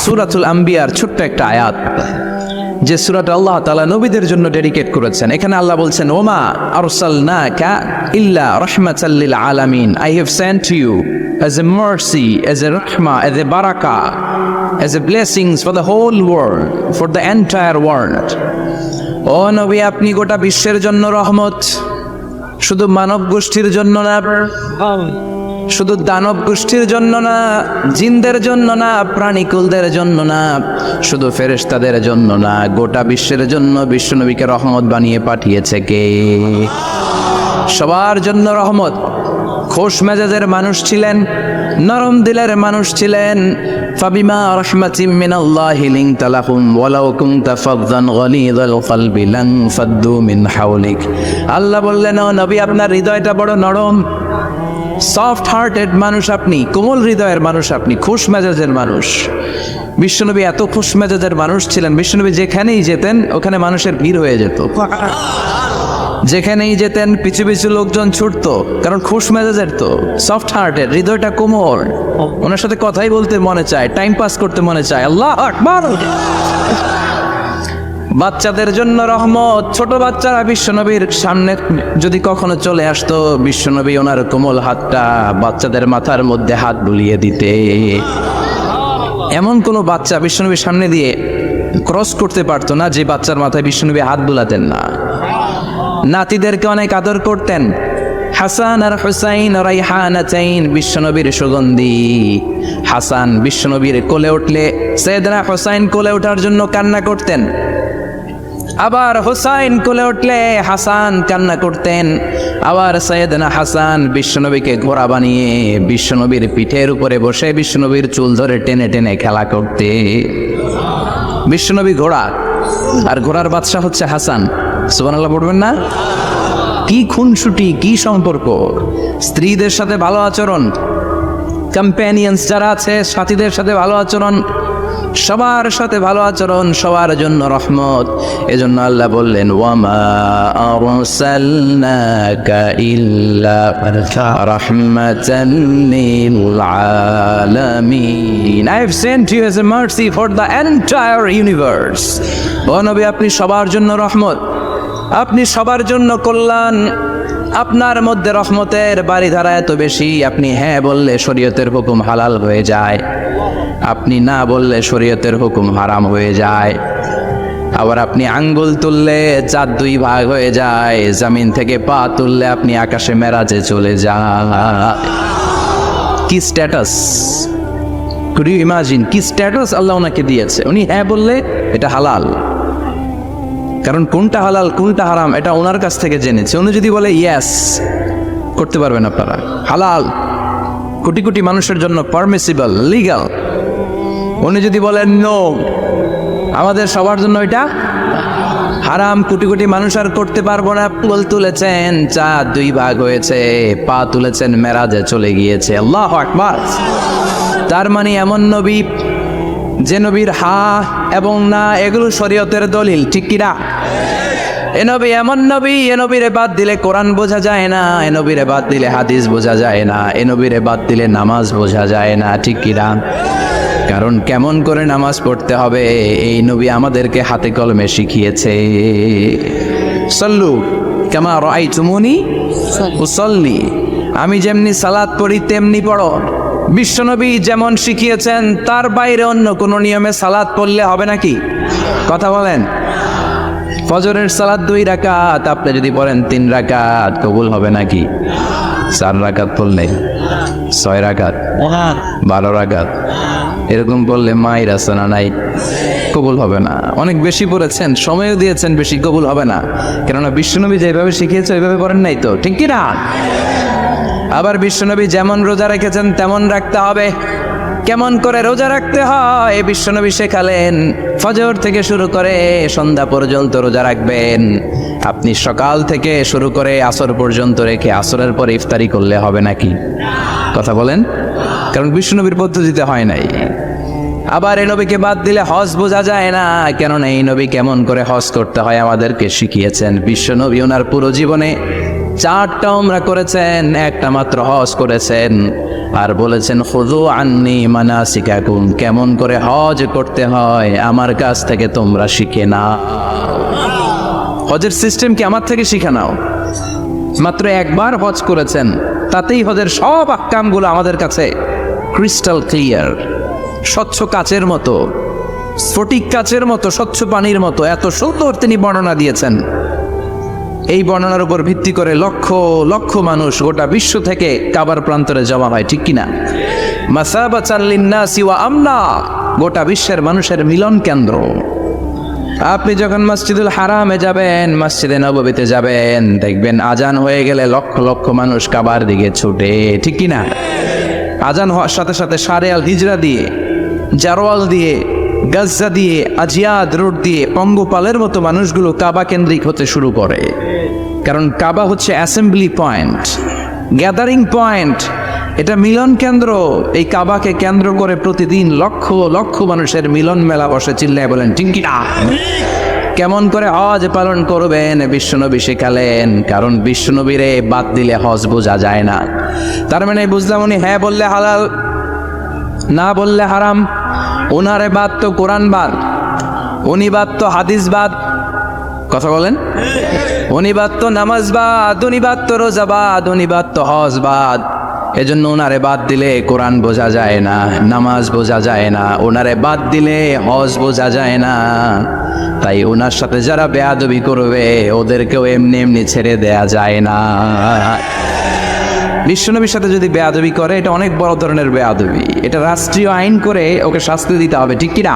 সূরাতুল আম্বিয়ার ছোট্ট একটা আয়াত, যে সূরাটা আল্লাহ তাআলা নবীদের জন্য ডেডিকেট করেছেন। এখানে আল্লাহ বলছেন, ওমা আরসালনাকা ইল্লা রাহমাতাল লিল আলামিন, I have sent you as a mercy, as a rahmah, as a barakah, as a blessings for the whole world, for the entire world. ও নবী, আপনি গোটা বিশ্বের জন্য রহমত, শুধু মানব গোষ্ঠীর জন্য না, শুধু দানব গোষ্ঠীর জন্য না, জিনদের জন্য না, প্রাণীকুলদের জন্য না, শুধু ফেরেশতাদের জন্য না, গোটা বিশ্বের জন্য বিশ্বনবীকে রহমত বানিয়ে পাঠিয়েছে কে? সবার জন্য রহমত। খোশ মেজাজের মানুষ ছিলেন, নরম দিলের মানুষ ছিলেন। ফাবিমা রাহমাতিম মিনাল্লাহি লিনতা লাহুম ওয়ালাউ কুনতা ফাযযান গালিযাল কলবি লান ফাদ্দু মিন হাওলিক। আল্লাহ বললেন, ও নবী, আপনার হৃদয়টা বড় নরম, সফট হার্টেড মানুষ আপনি, কোমল হৃদয়ের মানুষ আপনি, খুশ মেজাজের মানুষ। বিশ্বনবী এত খুশ মেজাজের মানুষ ছিলেন, বিশ্বনবী যেখানেই যেতেন ওখানে মানুষের ভিড় হয়ে যেত, যেখানেই যেতেন পিছু পিছু লোকজন ছুটতো, কারণ খুশ মেজাজের, তো সফট হার্টেড, হৃদয়টা কোমল, ওনার সাথে কথাই বলতে মনে চায়, টাইম পাস করতে মনে চায়। আল্লাহ আকবার। বাচ্চাদের জন্য রহমত। ছোট বাচ্চারা বিশ্বনবীর সামনে যদি কখনো চলে আসতো, বিশ্বনবী ওনার কোমল হাতটা বাচ্চাদের মাথার মধ্যে হাত বুলিয়ে দিতে। এমন কোনো বাচ্চা বিশ্বনবীর সামনে দিয়ে ক্রস করতে পারতো না যে বাচ্চার মাথায় বিশ্বনবী হাত বুলাতেন না। নাতিদেরকে অনেক আদর করতেন। হাসান আর হুসাইন রাইহানাতাইন, বিশ্বনবীর সুগন্ধি। হাসান বিশ্বনবীর কোলে উঠলে সাইয়েদনা হুসাইন কোলে ওঠার জন্য কান্না করতেন, আবার হুসাইন কোলে উঠলে হাসান কান্না করতেন। আবার সাইয়েদনা হাসান বিশ্বনবীকে ঘোড়া বানিয়ে বিশ্বনবীর পিঠের উপরে বসে বিশ্বনবীর চুল ধরে টেনে টেনে খেলা করতে। বিশ্বনবী ঘোড়া, আর ঘোড়ার বাদশা হচ্ছে হাসান। সুবহানাল্লাহ পড়বেন না? কি খুনসুটি, কি সম্পর্ক! স্ত্রীদের সাথে ভালো আচরণ, কম্প্যানিয়ন্স যারা আছে সাথীদের সাথে ভালো আচরণ, সবার সাথে ভালো আচরণ, সবার জন্য রহমত। এজন্য আল্লাহ বললেন, ওয়ামা আরসালনাকা ইল্লা রাহমাতাল লিল আলামিন, I have sent you as a mercy for the entire universe. ও নবী, আপনি সবার জন্য রহমত, আপনি সবার জন্য কল্যাণ। আপনার মধ্যে রহমতের বাড়িধারা এত বেশি, আপনি হ্যাঁ বললে শরীয়তের হুকুম হালাল হয়ে যায়, আপনি না বললে শরীয়তের হুকুম হারাম হয়ে যায়। আবার আপনি আঙ্গুল তুললে চাঁদ দুই ভাগ হয়ে যায়, জমিন থেকে পা তুললে আপনি আকাশে মেরাজে চলে যান। কি স্ট্যাটাস! কুড ইউ ইমাজিন কি স্ট্যাটাস আল্লাহ ওনাকে দিয়েছে? উনি হ্যাঁ বললে এটা হালাল, কারণ কোনটা হালাল কোনটা হারাম এটা ওনার কাছ থেকে জেনেছে। উনি যদি বলে ইয়েস, করতে পারবেন আপনারা, হালাল, কোটি কোটি মানুষের জন্য পারমিসিবল, লিগ্যাল। উনি যদি বলেন নো, আমাদের সবার জন্য এটা হারাম, কোটি কোটি মানুষ আর করতে পারবো না। ফুল তুলেছেন, চাঁদ দুই ভাগ হয়েছে, পা তুলেছেন, মেরাজে চলে গিয়েছে। আল্লাহু আকবার। তার মানে এমন নবী যে নবীর হা এবং না এগুলো শরীয়তের দলিল, ঠিক কিনা? এ নবী এমন নবী, এ নবীরে বাদ দিলে কোরআন বোঝা যায় না, এ নবীরে বাদ দিলে হাদিস বোঝা যায় না, এ নবীরে বাদ দিলে নামাজ বোঝা যায় না, ঠিক কিনা? কারণ কেমন করে নামাজ পড়তে হবে এই নবী আমাদেরকে হাতে কলমে শিখিয়েছে। সল্লু কামা রাআইতুমুনি উসাল্লি, আমি যেমনি সালাত পড়ি তেমনি পড়ো। বিশ্বনবী যেমন শিখিয়েছেন তার বাইরে অন্য কোনো নিয়মে সালাত পড়লে হবে নাকি? কথা বলেন। ফজরের সালাত 2 রাকাত, আপনি যদি পড়েন 3 রাকাত, কবুল হবে নাকি? 4 রাকাত পড়লে 6 রাকাত, 12 রাকাত এরকম পড়লে মায়ের আসনা নাই, কবুল হবে না। অনেক বেশি পড়েছেন, সময়ও দিয়েছেন বেশি, কবুল হবে না। কেননা বিশ্বনবী যেভাবে শিখিয়েছে ওইভাবে পড়েন নাই তো, ঠিক কি না? আবার বিশ্বনবী যেমন রোজা রেখেছেন তেমন রাখতে হবে। কেমন করে রোজা রাখতে হয় বিশ্বনবী শেখালেন। ফজর থেকে শুরু করে সন্ধ্যা পর্যন্ত রোজা রাখবেন। আপনি সকাল থেকে শুরু করে আসর পর্যন্ত রেখে আসরের পর ইফতারি করলে হবে নাকি? কথা বলেন। কারণ বিশ্বনবীর পদ্ধতিতে হয় নাই। আবার এই নবীকে বাদ দিলে হজ বোঝা যায় না, কেননা এই নবী কেমন করে হজ করতে হয় আমাদেরকে শিখিয়েছেন। বিশ্বনবী ওনার পুরো জীবনে 4টা উমরা করেছেন, একটা মাত্র হজ করেছেন। আর বলেছেন খুযু আন্নী মানাসিকাকুম, কেমন করে হজ করতে হয় আমার কাছ থেকে তোমরা শিখে নাও। হজের সিস্টেম কি আমার থেকে শিখে নাও। মাত্র একবার হজ করেছেন, তাতেই হজের সব আহকামগুলো আমাদের কাছে ক্রিস্টাল ক্লিয়ার, স্বচ্ছ কাচের মতো, স্ফটিক কাচের মতো, স্বচ্ছ পানির মতো, এত সুন্দর তিনি বর্ণনা দিয়েছেন। এই বর্ণনার উপর ভিত্তি করে লক্ষ লক্ষ মানুষ গোটা বিশ্ব থেকে কাবার প্রান্তরে জমা হয়, ঠিক কিনা? মাসাবাতাল লিন্নাসি ওয়া আমনা, গোটা বিশ্বের মানুষের মিলন কেন্দ্র। আপনি যখন মসজিদুল হারামে যাবেন, মসজিদে নববীতে যাবেন, দেখবেন আজান হয়ে গেলে লক্ষ লক্ষ মানুষ কাবার দিকে ছুটে, ঠিক কিনা? আজান হওয়ার সাথে সাথে সারে আল হিজরা দিয়ে, জারোয়াল দিয়ে, গাজ্জা দিয়ে, আজিয়াদ রোড দিয়ে পঙ্গপালের মতো মানুষগুলো কাবা কেন্দ্রিক হতে শুরু করে। কারণ কাবা হচ্ছে অ্যাসেম্বলি পয়েন্ট, গ্যাদারিং পয়েন্ট, এটা মিলন কেন্দ্র। এই কাবাকে কেন্দ্র করে প্রতিদিন লক্ষ লক্ষ মানুষের মিলন মেলা বসে। চিল্লায় বলেন ঠিক কি না? কেমন করে হজ পালন করবেন বিশ্বনবী শেখালেন, কারণ বিশ্বনবীরে বাদ দিলে হজ বোঝা যায় না। তার মানে বুঝলাম উনি হ্যাঁ বললে হালাল, না বললে হারাম। ওনারে বাদ তো কোরআন বাদ, উনি বাদ তো হাদিস বাদ, কথা বলেন। উনি বাদ তো নামাজ বাদ, উনি বাদ তো রোজা বাদ, উনি বাদ তো হজ বাদ। এজন্য ওনারে বাদ দিলে কোরআন বোঝা যায় না, নামাজ বোঝা যায় না, ওনারে বাদ দিলে হজ বোঝা যায় না। তাই ওনার সাথে যারা বেয়াদবি করবে ওদেরকেও এমনি এমনি ছেড়ে দেয়া যায় না। বিশ্বনবীর সাথে যদি বেয়াদবি করে, এটা অনেক বড় ধরনের বেয়াদবি, এটা রাষ্ট্রীয় আইন করে ওকে শাস্তি দিতে হবে, ঠিক কিনা?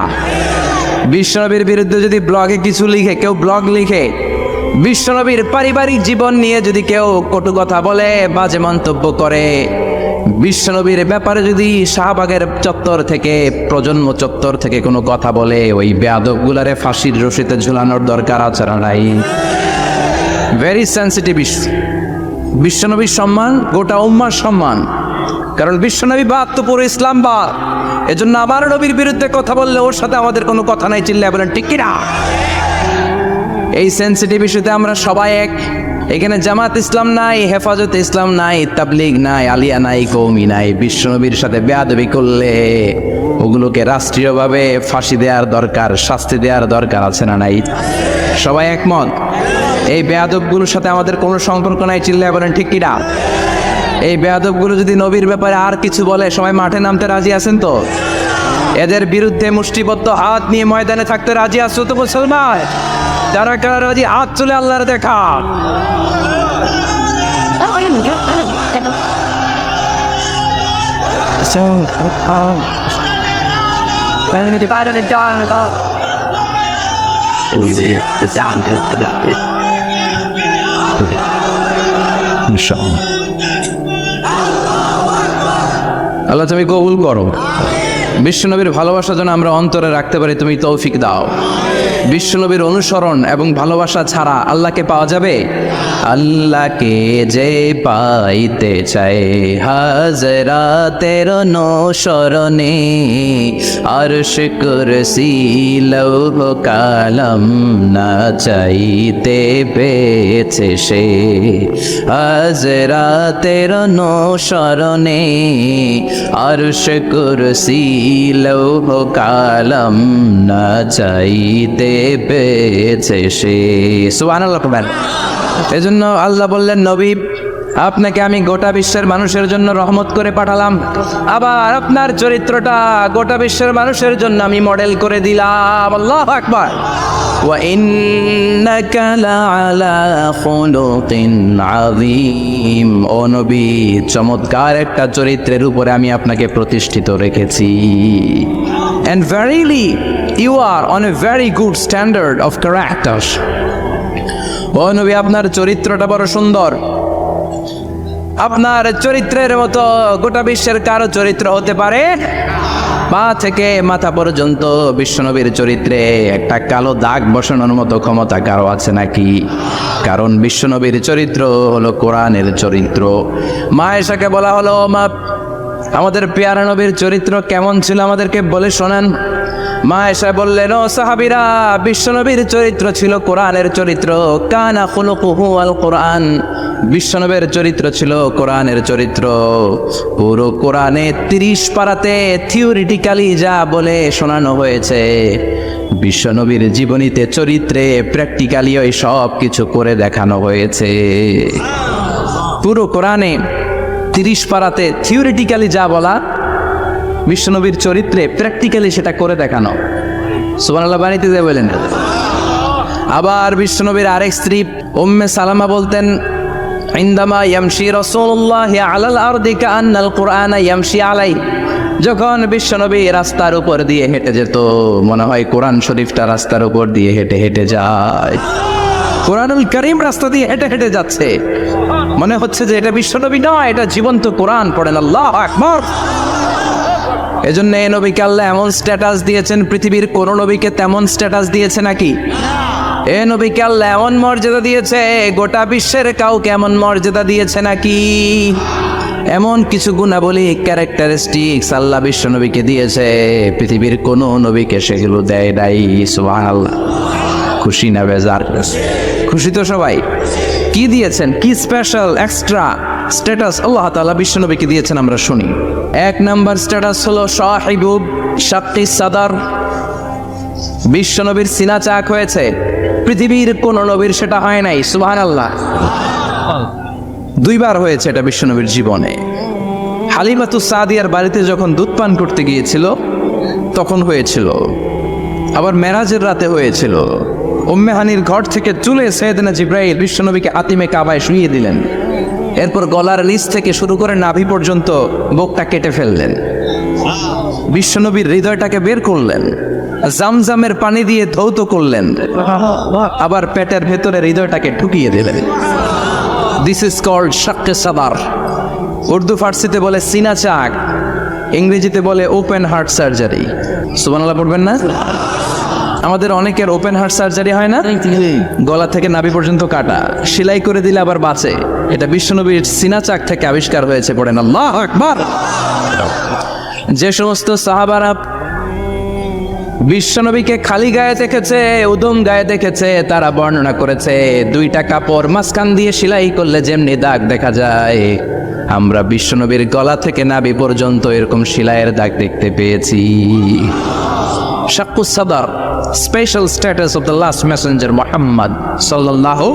বিশ্বনবীর বিরুদ্ধে যদি ব্লগে কিছু লিখে, কেউ ব্লগ লিখে, বিশ্বনবীর পারিবারিক জীবন নিয়ে যদি কেউ কটু কথা বলে, বাজে মন্তব্য করে, বিশ্বনবীর ব্যাপারে যদি শাহবাগের চত্বর থেকে, প্রজন্ম চত্বর থেকে কোনো কথা বলে, ওই বেয়াদবগুলারে ফাঁসির রশিতে ঝুলানোর দরকার আছে না নাই? Very sensitive issue. বিশ্বনবীর সম্মান গোটা উম্মার সম্মান, কারণ বিশ্বনবী বাদ তো পুরো ইসলাম বাদ। এজন্য আমার নবীর বিরুদ্ধে কথা বললে ওর সাথে আমাদের কোনো কথা নাই। চিল্লায় বলেন ঠিক কিনা? এই সেন্সিটিভ ইস্যুতে আমরা সবাই এক। এখানে জামাত ইসলাম নাই, হেফাজতে ইসলাম নাই, তাবলিগ নাই, আলিয়া নাই, কওমি নাই। বিশ্বনবীর সাথে বেয়াদবি করলে ওগুলোকে রাষ্ট্রীয়ভাবে ফাঁসি দেওয়ার দরকার, শাস্তি দেওয়ার দরকার আছে না নাই? সবাই একমত? এই বেয়াদবগুলোর সাথে আমাদের কোনো সম্পর্ক নাই। চিল্লায় বলেন ঠিক কিনা? এই বেয়াদবগুলো যদি নবীর ব্যাপারে আর কিছু বলে, সবাই মাঠে নামতে রাজি আছেন তো? এদের বিরুদ্ধে মুষ্টিবদ্ধ হাত নিয়ে ময়দানে থাকতে রাজি আছো তো মুসলমান? যারা কারা রাজি হাত চলে আল্লাহর দেখা। আল্লাহ তুমি কবুল করো। বিশ্বনবীর ভালোবাসা যেন আমরা অন্তরে রাখতে পারি, তুমি তৌফিক দাও। বিশ্বনবীর অনুসরণ এবং ভালোবাসা ছাড়া আল্লাহকে পাওয়া যাবে? আল্লাহকে যে পাইতে চায় হাজরাতের অনুসরণে, আরশ কুরসি লৌহ কালাম না চাইতে পেয়েছে সে। হাজরাতের অনুসরণে আরশ কুরসি লৌহ কালাম না চাইতে পেয়েছে সে। সুবহানাল্লাহ। এজন্য আল্লাহ বললেন, নবী আপনাকে আমি গোটা বিশ্বের মানুষের জন্য রহমত করে পাঠালাম, আবার আপনার চরিত্রটা গোটা বিশ্বের মানুষের জন্য আমি মডেল করে দিলাম। আল্লাহু আকবার। ওয়া ইন্নাকা লাআলা খুলুকিন আযীম। ও নবী, চমৎকার একটা চরিত্রের উপরে আমি আপনাকে প্রতিষ্ঠিত রেখেছি। And verily you are on a very good standard of character. ও নবী, আপনার চরিত্রটা বড় সুন্দর। আপনার চরিত্রের মতো গোটা বিশ্বের কারো চরিত্র হতে পারে? পা থেকে মাথা পর্যন্ত বিশ্বনবীর চরিত্রে একটা কালো দাগ বসানোর মতো ক্ষমতা কারো আছে নাকি? কারণ বিশ্বনবীর চরিত্র হলো কোরআনের চরিত্র। মা আয়েশাকে বলা হলো, মা আমাদের পেয়ারা নবীর চরিত্র কেমন ছিল আমাদেরকে বলে শোনান। মা আয়েশা বললেন, ও সাহাবীরা, বিশ্বনবীর চরিত্র ছিল কোরআনের চরিত্র। কানা খুলুকুহু আল কোরআন, বিশ্বনবীর চরিত্র ছিল কোরআনের চরিত্র। পুরো কোরআনে 30 পারাতে থিওরিটিক্যালি যা বলে শোনানো হয়েছে, বিশ্বনবীর জীবনীতে চরিত্রে প্র্যাকটিক্যালি ওই সব কিছু করে দেখানো হয়েছে। পুরো কোরআনে 30 পারাতে থিওরিটিক্যালি যা বলা, বিশ্বনবীর চরিত্রে প্র্যাকটিক্যালি সেটা করে দেখানো। সুবহানাল্লাহ বাড়িতে যে বলেন। আবার বিশ্বনবীর আরেক স্ত্রী উম্মে সালামা বলতেন, ইনদামা ইয়ামশি রাসূলুল্লাহি আলাল আরদি কাআন্নাল কুরআনা ইয়ামশি আলাই, যখন বিশ্বনবী রাস্তার উপর দিয়ে হেঁটে যেত, মনে হয় কোরআন শরীফটা রাস্তার উপর দিয়ে হেঁটে হেঁটে যায়। কোরআনুল কারীম রাস্তা দিয়ে হেঁটে হেঁটে যাচ্ছে, মনে হচ্ছে যে এটা বিশ্বনবী নয়, এটা জীবন্ত কোরআন। পড়েন আল্লাহু আকবার। এজন্য এই নবীকে আল্লাহ এমন স্ট্যাটাস দিয়েছেন, পৃথিবীর কোন নবীকে তেমন স্ট্যাটাস দিয়েছে নাকি? এ নবীকে আল্লাহ এমন মর্যাদা দিয়েছে, গোটা বিশ্বের কাউকে এমন মর্যাদা দিয়েছে নাকি? এমন কিছু গুণাবলী, ক্যারেক্টারিস্টিক্স আল্লাহ বিশ্ব নবীকে দিয়েছে, পৃথিবীর কোন নবীকে সেগুলো দেয় নাই। সুবহানাল্লাহ। খুশি না বেজার? খুশি তো সবাই। কি দিয়েছেন, কি স্পেশাল এক্সট্রা স্ট্যাটাস আল্লাহ তাআলা বিশ্ব নবীকে দিয়েছেন আমরা শুনি। 1 নাম্বার স্ট্যাটাস হলো সাহিবু শাক্কি সাদার, বিশ্ব নবীর সিনা চাক হয়েছে, পৃথিবীর কোন নবীর সেটা হয় নাই। সুবহানাল্লাহ। 2 বার হয়েছে এটা বিশ্ব নবীর জীবনে। হালিমাতুস সাদিয়ার বাড়িতে যখন দুধ পান করতে গিয়েছিল তখন হয়েছিল, আবার মেরাজের রাতে হয়েছিল। উম্মে হানির ঘর থেকে চলে সাইয়েদনা জিবরাইল বিশ্বনবীকে আতিমে কাবায় শুইয়ে দিলেন। এরপর গলার নিচ থেকে শুরু করে নাভি পর্যন্ত বুকটা কেটে ফেললেন, বিশ্বনবীর হৃদয়টাকে বের করলেন, জামজামের পানি দিয়ে ধৌত করলেন, আবার পেটের ভেতরে হৃদয়টাকে ঢুকিয়ে দিলেন। দিস ইজ কল্ড শাক্কে সাদার। উর্দু ফার্সিতে বলে সিনা চাক, ইংরেজিতে বলে ওপেন হার্ট সার্জারি। সুবহানাল্লাহ পড়বেন না? আমাদের অনেকের ওপেন হার্ট সার্জারি হয় না, গলা থেকে নাভি পর্যন্ত কাটা, সেলাই করে দিলে আবার বাঁচে। এটা বিশ্বনবীর সিনা চাক থেকে আবিষ্কার হয়েছে। পড়েন আল্লাহু আকবার। যে সমস্ত সাহাবারা বিশ্বনবীকে খালি গায়ে দেখেছে, উদম গায়ে দেখেছে, তারা বর্ণনা করেছে 2টা কাপড় মাঝখান দিয়ে সেলাই করলে যেমনি দাগ দেখা যায়, আমরা বিশ্বনবীর গলা থেকে নাভি পর্যন্ত এরকম সেলাইয়ের দাগ দেখতে পেয়েছি। শাক্কুস সাদার, special status of the last Messenger Muhammad সাল্লাল্লাহু।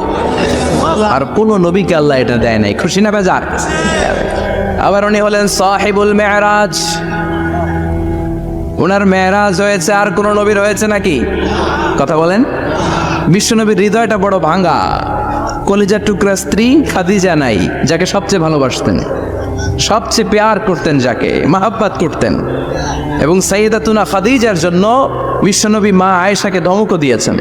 আর কোন নবীকে আল্লাহ এটা দেয় নাই। খুশি না বেজার? আবার উনি হলেন সাহিবুল মেরাজ, ওনার মেরাজ হয়েছে, আর কোন নবীর হয়েছে নাকি? কথা বলেন। বিশ্বনবীর হৃদয়টা বড় ভাঙা, কলিজার টুকরা স্ত্রী খাদিজা নাই, যাকে সবচেয়ে ভালোবাসতেন, সবচেয়ে প্যার করতেন, যাকে মাহাব্বাত করতেন। এবং সাইয়েদাতুনা খাদিজার জন্য বিশ্বনবী মা আয়েশাকে ধমকও দিয়েছেন।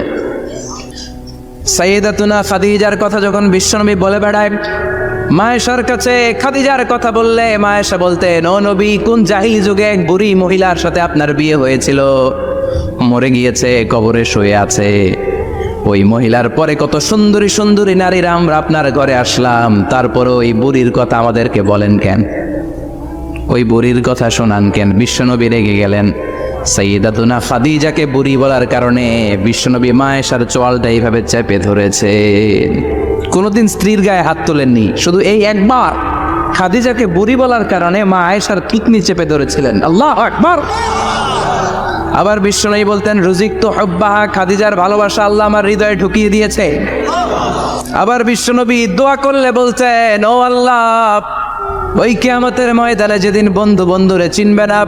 সাইয়েদাতুনা খাদিজার কথা যখন বিশ্বনবী বলে বেড়ায় মা আয়েশার কাছে, খাদিজার কথা বললে মা আয়েশা বলতেন, ও নবী, কোন জাহিলি যুগে এক বুড়ি মহিলার সাথে আপনার বিয়ে হয়েছিল, মরে গিয়েছে, কবরে শুয়ে আছে। ওই মহিলার পরে কত সুন্দরী সুন্দরী নারীরা আমরা আপনার ঘরে আসলাম, তারপরে ওই বুড়ির কথা আমাদেরকে বলেন কেন? ওই বুড়ির কথা শোনান কেন? বিশ্বনবী রেগে গেলেন। সাইয়েদাতুনা খাদিজাকে বুড়ি বলার কারণে বিশ্বনবী মা আয়েশার চোয়ালটা এইভাবে চেপে ধরেছে। কোনোদিন স্ত্রীর গায়ে হাত তোলেননি, শুধু এই একবার খাদিজাকে বুড়ি বলার কারণে মা আয়েশার থুতনি চেপে ধরেছিলেন। আল্লাহু আকবার। আবার বিশ্বনবী বলতেন, রুজিকতু হুব্বাহা, খাদিজার ভালোবাসা আল্লাহ আমার হৃদয়ে ঢুকিয়ে দিয়েছে। আবার বিশ্বনবী দোয়া করলে বলতেন, ও আল্লাহ, ওই কিয়ামতের ময়দানে যেদিন বন্ধু বন্ধুরে চিনবে না,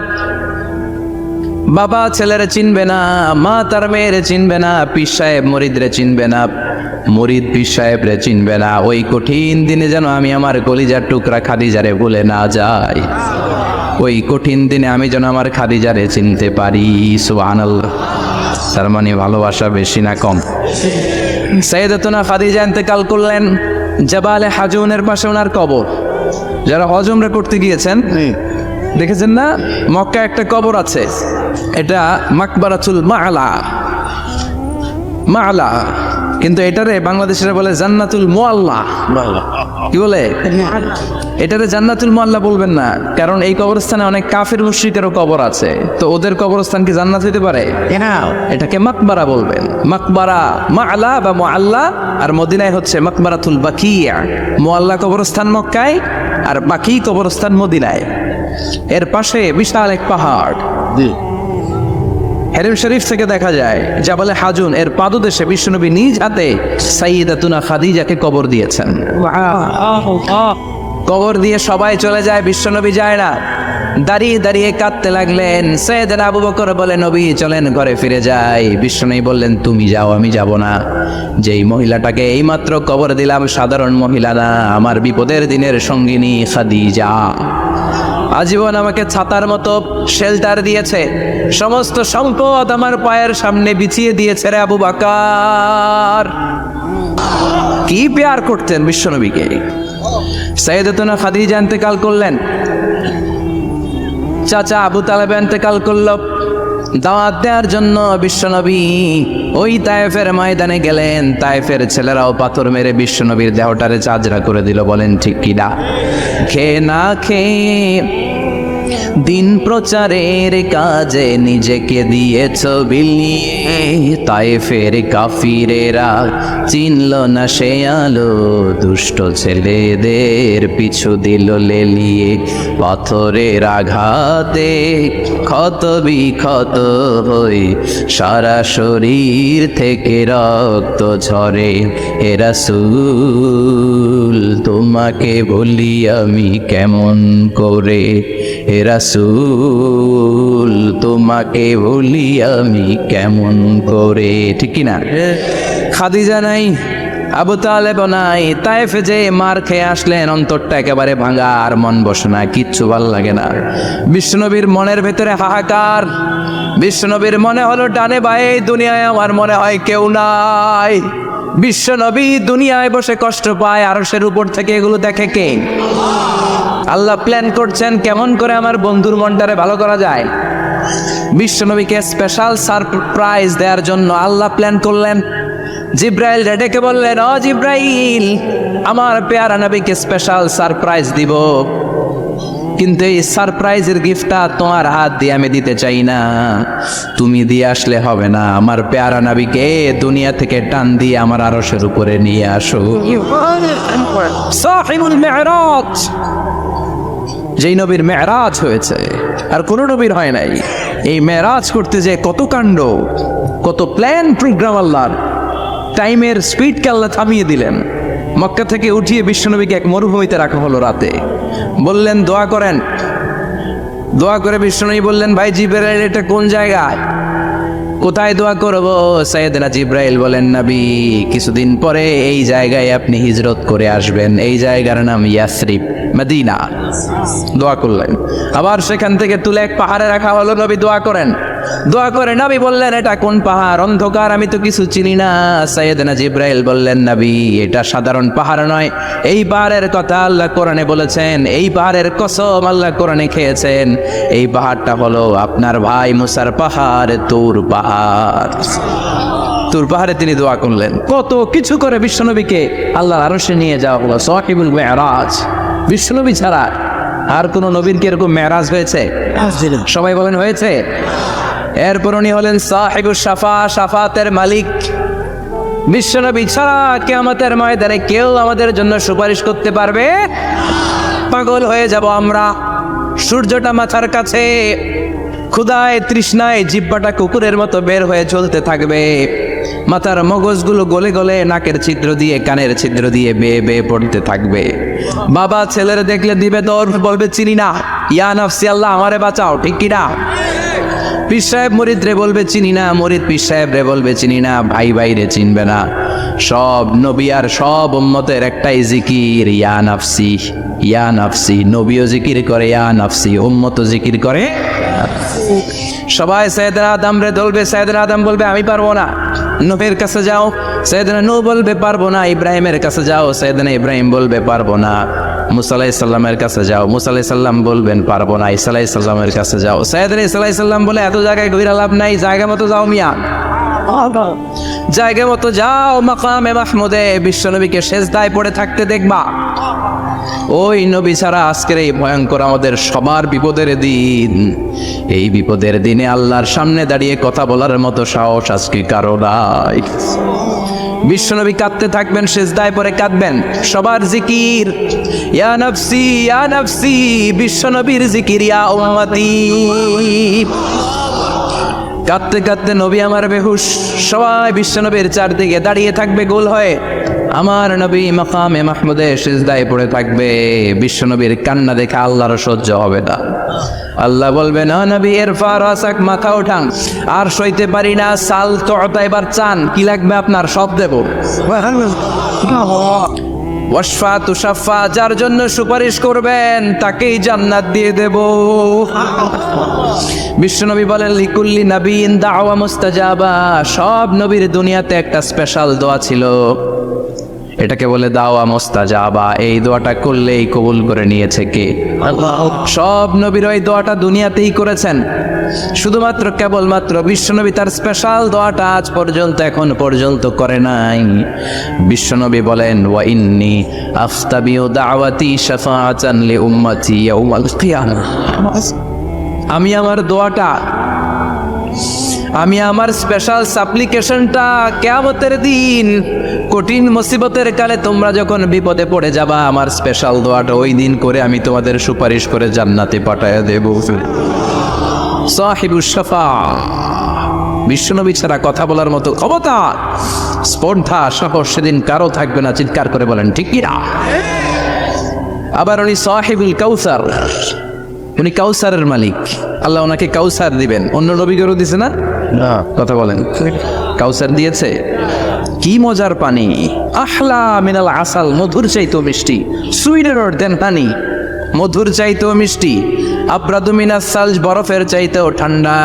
বাবা ছেলেরে চিনবে না, মা তার মেয়েরে চিনবে না, পীর সাহেব মুরিদরে চিনবে না, মুরিদ পীর সাহেবরে চিনবে না, ওই কঠিন দিনে যেন আমি আমার কলিজার টুকরা খাদিজারে ভুলে না যাই। ওই কঠিন দিনে আমি যেন আমার খাদিজারে চিনতে পারি। সুবহানাল্লাহ। তার মানে ভালোবাসা বেশি না কম? সাইয়েদাতুনা খাদিজা ইন্তেকাল করলেন, জাবালে হাজুনের পাশে ওনার কবর। যারা হজ উমরা করতে গিয়েছেন দেখেছেন না, মক্কা একটা কবর আছে, এটা মাকবারাতুল মা'লা, মা'লা, কিন্তু এটারে বাংলাদেশিরা বলে জান্নাতুল মুআল্লা। কি বলে? এটাতে জান্নাতুল মুআল্লা বলবেন না, কারণ এই কবরস্থানে অনেক কাফির মুশরিকেরও কবর আছে, তো ওদের কবরস্থান কি জান্নাত হইতে পারে? এটাকে মাকবারা বলবেন। মাকবারা মাআলা বা মুআল্লা, আর মদিনায় হচ্ছে মাকবারাতুল বাকিয়া। মুআল্লা কবরস্থান মক্কায়, আর বাকি কবরস্থান মদিনায়। এর পাশে বিশাল এক পাহাড়, হেরেম শরীফ থেকে দেখা যায় জাবালে হাজুন, এর পাদদেশে বিশ্বনবী নিজ হাতে সাইয়্যিদাতুনা খাদিজাকে কবর দিয়েছেন। কবর দিয়ে সবাই চলে যায়, বিশ্বনবী যায় না। দাঁড়িয়ে দাঁড়িয়ে কাঁদতে লাগলেন। সাইয়েদনা আবু বকর বলে, নবী চলেন ঘরে ফিরে যাই। বিশ্বনবী বললেন, তুমি যাও, আমি যাব না। যেই মহিলাটাকে এইমাত্র কবর দিলাম সাধারণ মহিলা না, আমার বিপদের দিনের সঙ্গিনী খাদিজা। আজীবন আমাকে ছাতার মতো শেল্টার দিয়েছে, সমস্ত সম্পদ আমার পায়ের সামনে বিছিয়ে দিয়েছে রে আবু বকর। কি প্যার করতেন বিশ্বনবীকে। সাইয়েদাতুনা খাদিজা ইন্তেকাল করলেন, চাচা আবু তালেব ইন্তেকাল করল। দাওয়াত দেওয়ার জন্য বিশ্বনবী ওই তায়েফের ময়দানে গেলেন। তায়েফের ছেলেরাও পাথর মেরে বিশ্বনবীর দেহটারে চাজরা করে দিল। বলেন ঠিক কিনা? খেয়ে না খেয়ে দিন প্রচারের কাজে নিজেকে দিয়েছ বিলিয়ে। তায়েফের কাফিরেরা চিনল না সে আলো, দুষ্ট ছেলেদের পিছু দিল লেলিয়ে। পাথরের আঘাতে ক্ষত বিক্ষত হয়ে সারা শরীর থেকে রক্ত ঝরে। হে রাসূল তোমাকে বলি আমি কেমন করে, হে রাসূল তোমাকে বলি আমি কেমন করে। ঠিক কিনা? খাদিজা নাই, আবু তালেব নাই। তায়েফে যে মার খেয়ে আসলেন, অন্তরটা একেবারে ভাঙা, আর মন বসে না, কিচ্ছু ভাল লাগে না। বিশ্বনবীর মনের ভেতরে হাহাকার। বিশ্বনবীর মনে হলো ডানে বায়ে দুনিয়ায় আমার মনে হয় কেউ নাই। বিশ্বনবী দুনিয়ায় বসে কষ্ট পায়, আরশের উপর থেকে এগুলো দেখে কে? আল্লাহ প্ল্যান করছেন কেমন করে আমার বন্ধুর মনটারে ভালো করা যায়। বিশ্বনবীকে স্পেশাল সারপ্রাইজ দেওয়ার জন্য আল্লাহ প্ল্যান করলেন। জিব্রাইল ডেকে বললেন, ও জিব্রাইল, আমার পেয়ারা নবীকে স্পেশাল সারপ্রাইজ দিব, কিন্তু এই সারপ্রাইজের গিফটটা তোমার হাত দিয়ে আমি দিতে চাই না, তুমি দিয়ে আসলে হবে না। আমার পেয়ারা নবীকে দুনিয়া থেকে টান দিয়ে আমার আরশের উপরে নিয়ে আসো। সাহিবুল মিরাজ, যেই নবীর মেরাজ হয়েছে আর কোন নবীর হয় নাই। এই মেরাজ করতে যে কত কাণ্ড, কত প্ল্যান প্রোগ্রাম আল্লাহর। টাইমের স্পিডকে আল্লাহ থামিয়ে দিলেন। মক্কা থেকে উঠিয়ে বিশ্বনবীকে এক মরুভূমিতে রাখা হলো রাতে। বললেন দোয়া করেন। দোয়া করে বিশ্বনবী বললেন, ভাই জিবরাইল, এটা কোন জায়গায়, কোথায় দোয়া করব? সাইয়েদনা জিব্রাইল বলেন, নবী কিছুদিন পরে এই জায়গায় আপনি হিজরত করে আসবেন, এই জায়গার নাম ইয়াসরিব, মদিনা। দোয়া করলেন। আবার সেখান থেকে তুলে এক পাহাড়ে রাখা হলো, নবী দোয়া করেন। দোয়া করে নবী বললেন, এটা কোন পাহাড়? অন্ধকার, আমি তো কিছু চিনি না। সাইয়েদনা জিব্রাইল বললেন, নবী এটা সাধারণ পাহাড় নয়, এই পাহাড়ের কথা আল্লাহ কোরআনে বলেছেন, এই পাহাড়ের কসম আল্লাহ কোরআনে খেয়েছেন। এই পাহাড়টা হলো আপনার ভাই মুসার পাহাড়, তুর পাহাড়। তুর পাহাড়ে তিনি দোয়া করলেন। কত কিছু করে বিশ্বনবীকে আল্লাহর আরশে নিয়ে যাওয়া হলো। সাহিবুল মিরাজ। বিশ্বনবী ছাড়া আর কোন নবীর কি এরকম মেরাজ হয়েছে? সবাই বলেন হয়েছে। এরপর উনি হলেন সাহিবুল শাফা, শাফাতের মালিক। বিশ্বনবী ছাড়া কিয়ামতের ময়দানে কেউ আমাদের জন্য সুপারিশ করতে পারবে? পাগল হয়ে যাব আমরা। সূর্যটা মাথার কাছে, ক্ষুধায় তৃষ্ণায় জিহ্বাটা কুকুরের মতো বের হয়ে চলতে থাকবে। মাথার মগজগুলো গলে গলে নাকের ছিদ্র দিয়ে, কানের ছিদ্র দিয়ে বেয়ে বেয়ে পড়তে থাকবে। বাবা ছেলের দেখলে দিবে দৌড়, বলবে চিনি না, ইয়া নাফসি, আল্লাহ আমারে বাঁচাও। ঠিক কিনা? পীর সাহেব মুরিদ রে বলবে চিনি না, মুরিদ পীর সাহেব রে বলবে চিনি না, ভাই ভাই রে চিনবে না। সব নবী আর সব উম্মতের একটাই জিকির, ইয়া নাফসি, ইয়া নাফসি। নবীও জিকির করে ইয়া নাফসি, উম্মতও জিকির করে। সবাই সাইয়েদনা আদম রে ধরবে, সাইয়েদনা আদম বলবে আমি পারবো না। নূহের কাছে যাও, সাইয়েদনা নূহ বলবে পারবো না। ইব্রাহিমের কাছে যাও, সাইয়েদনা ইব্রাহিম বলবে পারবো না। মুসা আলাইহিস সালামের কাছে যাও, মুসা আলাইহিস সালাম বলবেন পারবো না। ঈসা আলাইহিস সালামের কাছে যাও, সাইয়েদনা ঈসা আলাইহিস সালাম বলে এত জায়গায় ঘুরে লাভ নাই, জায়গা মতো যাও মিয়া, জায়গা মতো যাও। মাকামে মাহমুদে বিশ্বনবীকে সেজদায় পড়ে থাকতে দেখবা। ওই নবী ছাড়া আজকের এই ভয়ঙ্কর আমাদের সবার বিপদের দিন, এই বিপদের দিনে আল্লাহর সামনে দাঁড়িয়ে কথা বলার মতো সাহস আজকে কারো নাই। বিশ্বনবী কাঁদতে থাকবেন, সিজদায় পড়ে কাঁদবেন। সবার জিকির ইয়া নফসি ইয়া নফসি, বিশ্বনবীর জিকির ইয়া উম্মতি। কাঁদতে কাঁদতে নবী আমার বেহুশ, সবাই বিশ্বনবীর চারদিকে দাঁড়িয়ে থাকবে গোল হয়ে। আমার নবী মাকামে মাহমুদে সিজদায় পড়ে থাকবে। বিশ্বনবীর কান্না দেখে আল্লাহর সহ্য হবে না। আল্লাহ বলবে না নবী ইরফা রাসাক, মাথা ওঠান, আর সইতে পারি না, সাল তোতা, এবার চান, কি লাগবে আপনার সব দেব। ওয়াশফা তুশাফা, যার জন্য সুপারিশ করবেন তাকেই জান্নাত দিয়ে দেব। বিশ্বনবী বলেন লিকুল্লি নবীন দাওয়া মুস্তাজাবা, সব নবীর দুনিয়াতে একটা স্পেশাল দোয়া ছিল, এটাকে বলে দাওয়া মুস্তাজাবা। এই দোয়াটা করলেই কবুল করে নিয়েছে কে? আল্লাহ। সব নবীর ওই দোয়াটা দুনিয়াতেই করেছেন, শুধুমাত্র কেবলমাত্র বিশ্বনবী তার স্পেশাল দোয়াটা আজ পর্যন্ত এখন পর্যন্ত করে নাই। বিশ্বনবী বলেন ওয়া ইন্নী আফতাবিউ দাওয়াতি শাফাআতান লি উম্মতি ইয়াউমাল কিয়ামাহ, আমি আমার দোয়াটা, আমি আমার স্পেশাল সাপ্লিকেশনটা কিয়ামতের দিন কঠিন মুসিবতের কালে তোমরা যখন বিপদে পড়ে যাবা, আমার স্পেশাল দোয়াটা ওই দিন করে আমি তোমাদের সুপারিশ করে জান্নাতে পাঠায়া দেব। সাহিবুশ শাফা, বিশ্বনবী ছাড়া কথা বলার মতো ক্ষমতা, স্পর্ধা, সাহস সেদিন কারো থাকবে না। চিৎকার করে বলেন ঠিক কি না? আবার উনি সাহিবুল কাউসার, উনি কাউসারের মালিক। আল্লাহ ওনাকে কাউসার দিবেন। অন্য নবীদেরও দিছে না? কথা বলেন, কাউসার দিয়েছে। কি মজার পানি, আহলা মিনাল আসাল, মধুর চাইতেও মিষ্টি, সুইটের দেন হানি, মধুর চাইতেও মিষ্টি। আবরাদু মিনাস সালজ, বরফের চাইতেও ঠান্ডা।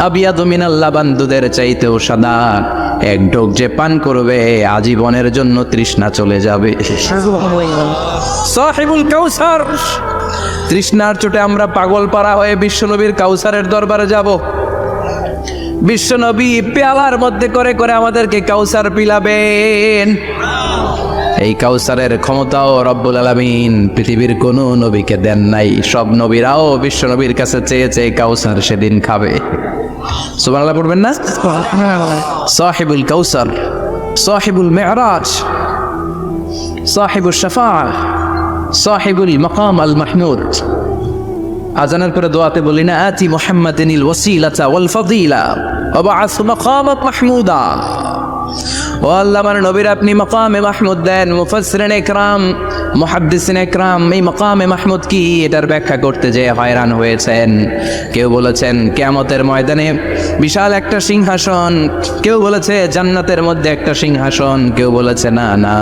আবিয়াদু মিনাল লাবান, দুধের চাইতেও সাদা। এক ঢোক যে পান করবে আজীবনের জন্য তৃষ্ণা চলে যাবে। সাহিবুল কাউসার, তৃষ্ণার চোটে আমরা পাগল পারা হয়ে বিশ্বনবীর কাউসারের দরবারে যাব। বিশ্বনবী পেয়ালার মধ্যে করে করে আমাদেরকে কাউসার পিলাবেন। এই কাউসারের ক্ষমতাও রব্বুল আলামিন পৃথিবীর কোনো নবীকে দেন নাই। সব নবীরাও বিশ্বনবীর কাছে চেয়েছে কাউসার সেদিন খাবে। সুবহানাল্লাহ পড়বেন না? সাহিবুল কাউসার, সাহিবুল মেরাজ, সাহিবুল শাফাআহ, সাহিবুল মাকাম আল মাহমুদ। আজানের পরে দোয়াতে বলি না, আতি মুহাম্মাদিনিল ওয়াসিলাতা ওয়াল ফাদিলা ওয়া বা'আসু মাকামাত মাহমুদা। ও আল্লাহ, আমার নবীর আপনি মাকামে মাহমুদ দেন। মুফাসসিরিন ইকরাম, মুহাদ্দিসিন ইকরাম এই মাকামে মাহমুদ কি এটার ব্যাখ্যা করতে যে হয়রান হয়েছেন। কেউ বলেছেন কিয়ামতের ময়দানে বিশাল একটা সিংহাসন, কেউ বলেছে জান্নাতের মধ্যে একটা সিংহাসন, কেউ বলেছে না না,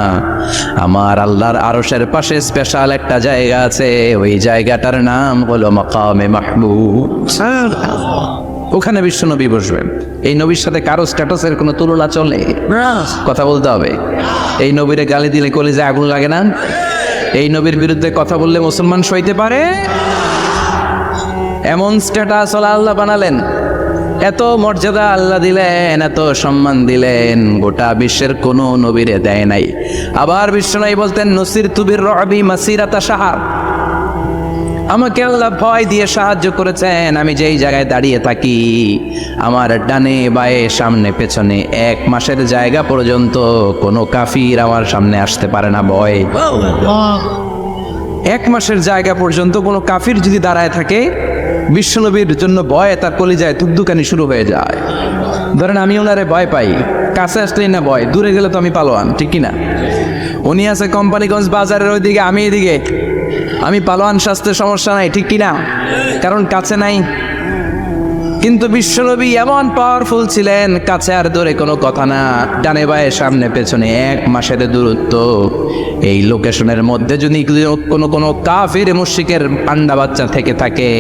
আমার আল্লাহর আরশের পাশে স্পেশাল একটা জায়গা আছে, ওই জায়গাটার নাম হলো মাকামে মাহমুদ। ওখানে বিশ্বনবী বসবেন। এই নবীর সাথে কারো স্ট্যাটাসের কোনো তুলনা চলে? কথা বলতে হবে। এই নবীরে গালি দিলে কলিজায় আগুন লাগে না? এই নবীর বিরুদ্ধে কথা বললে মুসলমান সইতে পারে? এমন স্ট্যাটাস আল্লাহ বানালেন, এত মর্যাদা আল্লাহ দিলেন, এত সম্মান দিলেন, গোটা বিশ্বের কোনো নবীরে দেয় নাই। আবার বিশ্বনবী বলতেন নসির তুবির রবি মাসিরাতা শাহর, আমাকে আল্লাহ ভয় দিয়ে সাহায্য করেছেন। আমি যেই জায়গায় দাঁড়িয়ে থাকি, আমার ডানে বায়ে সামনে পেছনে 1 মাসের জায়গা পর্যন্ত কোনো কাফির আমার সামনে আসতে পারে না ভয়। 1 মাসের জায়গা পর্যন্ত কোনো কাফির যদি দাঁড়ায় থাকে, বিশ্বনবীর জন্য ভয়ে তার কলিজায় ধুকধুকানি শুরু হয়ে যায়। ধরেন আমি ওনারে ভয় পাই, কাছে আসলেই না ভয়, দূরে গেলে তো আমি পালোয়ান, ঠিক কিনা? উনি আছে কোম্পানিগঞ্জ বাজারের ওইদিকে, আমি এদিকে, আমি পালোয়ান, স্বাস্থ্যের সমস্যা নাই, ঠিক কিনা? কারণ কাছে নাই। কিন্তু বিশ্বনবী এমন পাওয়ারফুল ছিলেন, কাছে আর দূরে কোনো কথা না, ডানে বায়ে সামনে পেছনে 1 মাসের দূরত্ব। এই লোকেশনের মধ্যে যদি কোনো কাফির মুশরিকের পান্ডা বাচ্চা থেকে থাকে,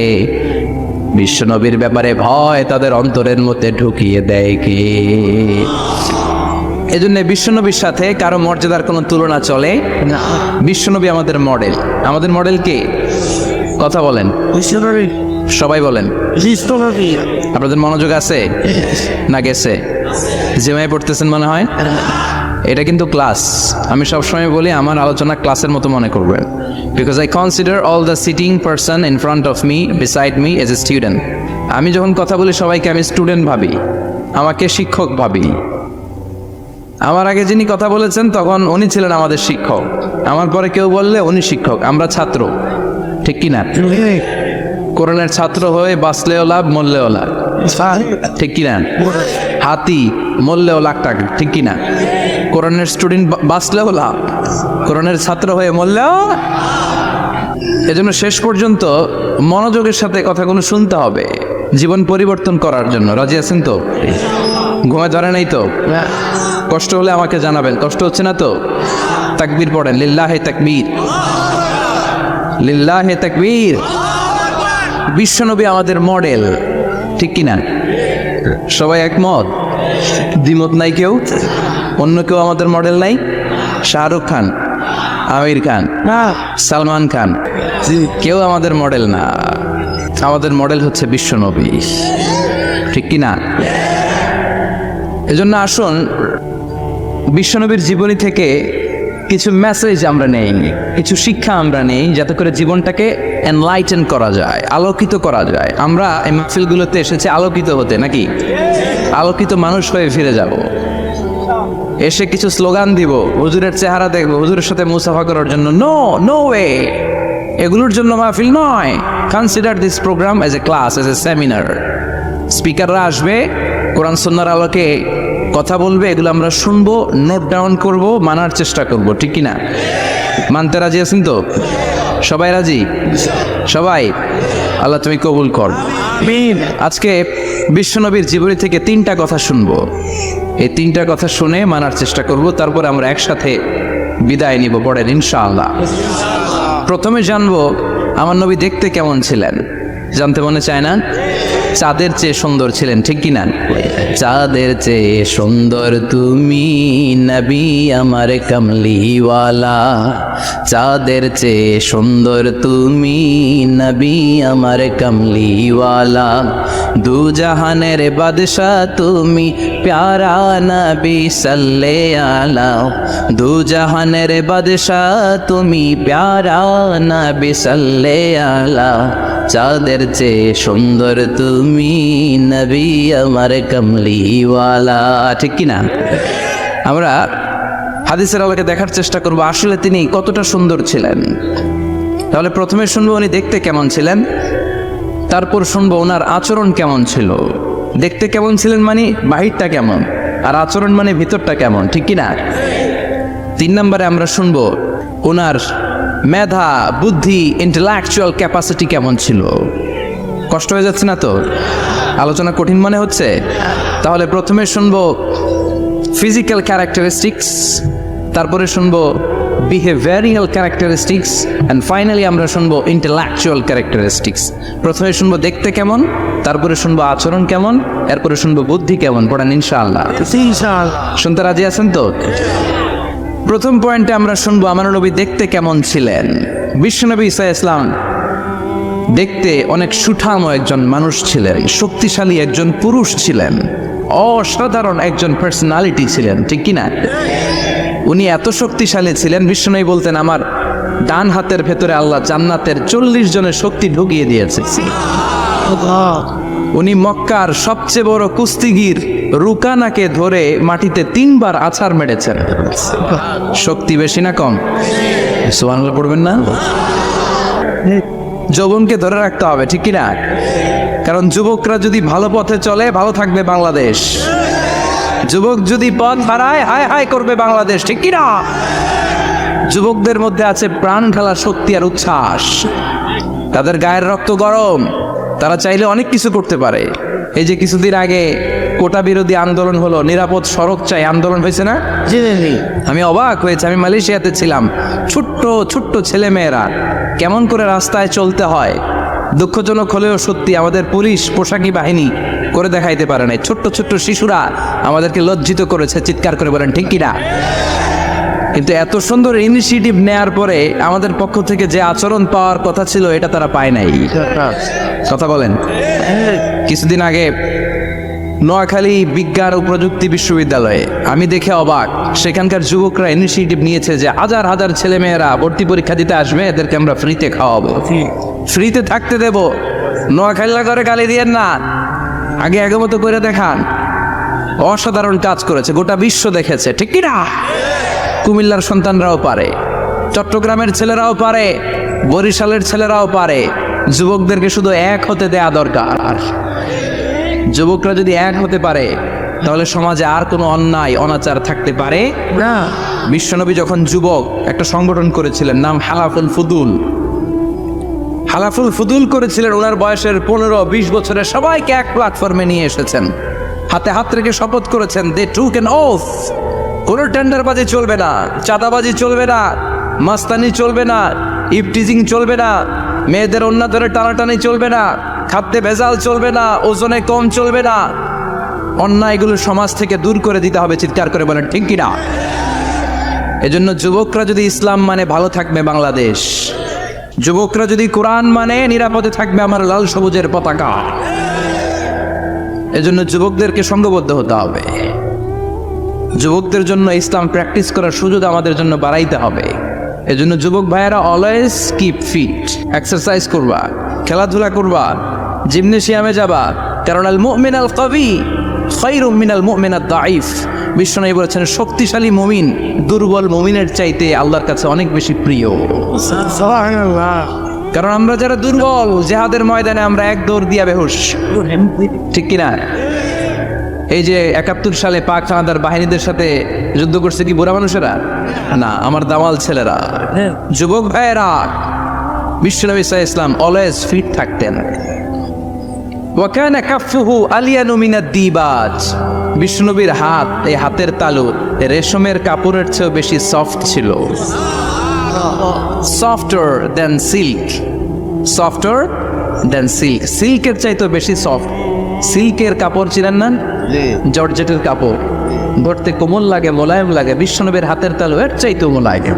বিশ্বনবীর ব্যাপারে ভয় তাদের অন্তরের মধ্যে ঢুকিয়ে দেয় কে? এজন্য বিশ্বনবীর সাথে কারো মর্যাদার কোনো তুলনা চলে না। বিশ্বনবী আমাদের মডেল। আমাদের মডেল কে? কথা বলেন, সবাই বলেন। আপনাদের মনোযোগ আছে না গেছে? জিমায় পড়তেছেন মনে হয়। এটা কিন্তু ক্লাস। আমি সবসময় বলি আমার আলোচনা ক্লাসের মতো মনে করবেন, because I consider all the sitting person in front of me beside me as a student. আমি যখন কথা বলি সবাইকে আমি স্টুডেন্ট ভাবি, আমাকে শিক্ষক ভাবি। আমার আগে যিনি কথা বলেছেন তখন উনি ছিলেন আমাদের শিক্ষক, আমার পরে কেউ বললে উনি শিক্ষক, আমরা ছাত্র, ঠিক কিনা? কোরআনের ছাত্র হয়ে বাঁচলেও লাভ, মরলেও লাভ, ঠিক কিনা? হাতি মরলেও লাখ টাকা, ঠিক কিনা? কোরআনের স্টুডেন্ট বাঁচলেও লাভ, কোরআনের ছাত্র হয়ে মরলেও। এজন্য শেষ পর্যন্ত মনোযোগের সাথে কথাগুলো শুনতে হবে জীবন পরিবর্তন করার জন্য। রাজি আছেন তো? ঘুমে ধরে নাই তো? কষ্ট হলে আমাকে জানাবেন, কষ্ট হচ্ছে না তো? তাকবীর পড়েন, লিল্লাহে তাকবীর, লিল্লাহে তাকবীর। বিশ্বনবী আমাদের মডেল, ঠিক কিনা? সবাই একমত? দ্বিমত নাই কেউ? অন্য কেউ আমাদের মডেল নাই? শাহরুখ খান, আমির খান, সালমান খান, কেউ আমাদের মডেল না। আমাদের মডেল হচ্ছে বিশ্বনবী, ঠিক কিনা? এজন্য আসুন বিশ্বনবীর জীবনী থেকে কিছু মেসেজ আমরা নেই, কিছু শিক্ষা আমরা নেই, যাতে করে জীবনটাকে এনলাইটেন করা যায়, আলোকিত করা যায়। আমরা এই মাহফিলগুলোতে এসেছি আলোকিত হতে, নাকি আলোকিত মানুষ হয়ে ফিরে যাব। এসে কিছু স্লোগান দিব, হুজুরের চেহারা দেখবো, হুজুরের সাথে মুসাফা করার জন্য, নো নো ওয়ে, এগুলোর জন্য মাহফিল নয়। Consider this program as a class, as a seminar. স্পিকাররা আসবে, কোরআন সুন্নাহর আলোকে কথা বলবে, এগুলো আমরা শুনবো, নোট ডাউন করব, মানার চেষ্টা করব, ঠিক কিনা? মানতে রাজি আছেন তো? সবাই রাজি? সবাই? আল্লাহ তুমি কবুল কর। আজকে বিশ্বনবীর জীবনী থেকে 3টা কথা শুনবো। এই 3টা কথা শুনে মানার চেষ্টা করব, তারপরে আমরা একসাথে বিদায় নিব, পড়েন ইনশাআল্লাহ। প্রথমে জানবো আমার নবী দেখতে কেমন ছিলেন। জানতে মনে চায় না? চাঁদের চেয়ে সুন্দর ছিলেন, ঠিক কিনা? চাঁদের চেয়ে সুন্দর তুমি নবী আমার কমলিওয়ালা, চাঁদের চেয়ে সুন্দর তুমি নবী আমার কমলিওয়ালা, দু জাহানের বাদশা তুমি প্যারা নবী সাল্লে আলা, দু জাহানের বাদশা তুমি প্যারা নবী সাল্লে আলা, চাঁদের চেয়ে সুন্দর তুমি নবী আমার কমলিওয়ালা, ঠিক কিনা? আমরা হাদিসের আলোকে দেখার চেষ্টা করব আসলে তিনি কতটা সুন্দর ছিলেন। তাহলে প্রথমে শুনবো উনি দেখতে কেমন ছিলেন, তারপর শুনবো ওনার আচরণ কেমন ছিল। দেখতে কেমন ছিলেন মানে বাহিরটা কেমন, আর আচরণ মানে ভিতরটা কেমন, ঠিক কিনা? 3 নম্বরে আমরা শুনবো ওনার মেধা, বুদ্ধি, ইন্টেলেকচুয়াল ক্যাপাসিটি কেমন ছিল। কষ্ট হয়ে যাচ্ছে না তো? আলোচনা কঠিন মনে হচ্ছে? তাহলে প্রথমে শুনবো ফিজিক্যাল ক্যারেক্টারিস্টিক্স, তারপরে শুনবো বিহেভিয়ারাল ক্যারেক্টারিস্টিক্স, অ্যান্ড ফাইনালি আমরা শুনবো ইন্টেলেকচুয়াল ক্যারেক্টারিস্টিক্স। প্রথমে শুনবো দেখতে কেমন, তারপরে শুনবো আচরণ কেমন, এরপরে শুনবো বুদ্ধি কেমন। পড়েন ইনশাআল্লাহ। শুনতে রাজি আছেন তো? প্রথম পয়েন্টে আমরা শুনবো আমার নবী দেখতে কেমন ছিলেন। বিশ্বনবী ঈসা ইসলাম দেখতে অনেক সুঠাম একজন মানুষ ছিলেন, শক্তিশালী একজন পুরুষ ছিলেন, অসাধারণ একজন পার্সোনালিটি ছিলেন, ঠিক কিনা? উনি এত শক্তিশালী ছিলেন, বিশ্বনবী বলতেন আমার ডান হাতের ভেতরে আল্লাহ জান্নাতের 40 জনের শক্তি ঢুকিয়ে দিয়েছে। উনি মক্কার সবচেয়ে বড় কুস্তিগির রুকানাকে ধরে মাটিতে 3 বার আছাড় মেরেছেন। শক্তি বেশি না কম? সুবহানাল্লাহ পড়বেন না? যৌবনকে ধরে রাখতে হবে, ঠিক কিনা? কারণ যুবকরা যদি ভালো পথে চলে ভালো থাকবে বাংলাদেশ, যুবক যদি পথ হারায় হায় হায় করবে বাংলাদেশ, ঠিক কিনা? যুবকদের মধ্যে আছে প্রাণ ঢালা শক্তি আর উচ্ছ্বাস, তাদের গায়ের রক্ত গরম, তারা চাইলে অনেক কিছু করতে পারে। এই যে কিছুদিন আগে কোটা বিরোধী আন্দোলন হলো, নিরাপদ সড়ক চাই আন্দোলন হয়েছে না? আমি অবাক হয়েছে, আমি মালয়েশিয়াতে ছিলাম, ছোট্ট ছোট্ট ছেলে মেয়েরা কেমন করে রাস্তায় চলতে হয়, দুঃখজনক হলেও সত্যি আমাদের পুলিশ পোশাকি বাহিনী করে দেখাইতে পারে নাই। ছোট্ট ছোট্ট শিশুরা আমাদেরকে লজ্জিত করেছে, চিৎকার করে বলেন ঠিক কিনা? কিন্তু এত সুন্দর ইনিশিয়েটিভ নেয়ার পরে আমাদের পক্ষ থেকে যে আচরণ পাওয়ার কথা ছিল এটা তারা পায় নাই। কথা বলেন। কিছুদিন আগে নোয়াখালী বিজ্ঞান ও প্রযুক্তি বিশ্ববিদ্যালয়ে আমি দেখে অবাক, সেখানকার যুবকরা ইনিশিয়েটিভ নিয়েছে যে হাজার হাজার ছেলেমেয়েরা ভর্তি পরীক্ষা দিতে আসবে, এদেরকে আমরা ফ্রিতে খাওয়াবো, ফ্রিতে থাকতে দেব। নোয়াখালীরা করে গালি দিয়েন না, আগে আগে মতো করে দেখান। অসাধারণ কাজ করেছে, গোটা বিশ্ব দেখেছে, ঠিক কি না? কুমিল্লার সন্তানরাও পারে, চট্টগ্রামের ছেলেরাও পারে, বরিশালের ছেলেরাও পারে। যুবকদেরকে শুধু এক হতে দেয়া দরকার। যুবকরা যদি এক হতে পারে তাহলে সমাজে আর কোনো অন্যায় অনাচার থাকতে পারে না। বিশ্বনবী যখন যুবক একটা সংগঠন করেছিলেন, নাম হালাফুল ফুদুল। হালাফুল ফুদুল করেছিলেন, ওনার বয়সের 15-20 বছরে সবাইকে এক প্ল্যাটফর্মে নিয়ে এসেছেন, হাতে হাত রেখে শপথ করেছেন, দে টুক অ্যান ওথ, কোনো টেন্ডারবাজি চলবে না, চাঁদাবাজি চলবে না, মাস্তানি চলবে না, ইফটিজিং চলবে না, মেয়েদের অন্য ধরে টানাটানি চলবে না, খাদ্যে ভেজাল চলবে না, ওজনে কম চলবে না। অন্যায়গুলো সমাজ থেকে দূর করে দিতে হবে, চিৎকার করে বলেন ঠিক কিনা? এজন্য যুবকরা যদি ইসলাম মানে ভালো থাকবে বাংলাদেশ, যুবকরা যদি কোরআন মানে নিরাপদে থাকবে আমার লাল সবুজের পতাকা। এজন্য যুবকদেরকে সংঘবদ্ধ হতে হবে, যুবকদের জন্য ইসলাম প্র্যাকটিস করার সুযোগ আমাদের জন্য বাড়াইতে হবে। এজন্য যুবক ভাইয়েরা অলওয়েজ কিপ ফিট, এক্সারসাইজ করবা, খেলাধুলা করবা, জিমনেশিয়ামে যাবা, কারণ আল মুমিন আল কবি খায়রুম মিনাল মুমিন আদ দাঈফ। বিশ্বনবী বলেছেন শক্তিশালী মুমিন দুর্বল মুমিনের চাইতে আল্লাহর কাছে অনেক বেশি প্রিয়। কারণ আমরা যারা দুর্বল, জিহাদের ময়দানে আমরা এক দৌড় দিয়া বেহুশ, ঠিক কিনা? এই যে 71 সালে পাক হানাদার বাহিনীদের সাথে যুদ্ধ করছে কি বুড়া মানুষেরা না, আমার দামাল ছেলেরা, যুবক ভাইয়েরা। বিশ্বনবী সাল্লাল্লাহু আলাইহি ওয়াসাল্লাম অলওয়েজ ফিট থাকতেন। ওয়া কানা কাফফুহু আলিয়ানু মিনাদ দিবাজ। বিশ্বনবীর হাত, এই হাতের তালু রেশমের কাপড়ের চেয়েও বেশি সফট ছিল, সফটার দেন সিল্ক, সফটার দেন সিল্ক, সিল্কের চাইতেও বেশি সফট। সিল্কের কাপড় ছিলেন না, জর্জেটের কাপড়, ধরতে কোমল লাগে, মোলায়েম লাগে। বিশ্বনবীর হাতের তালু এর চাইতেও মোলায়েম।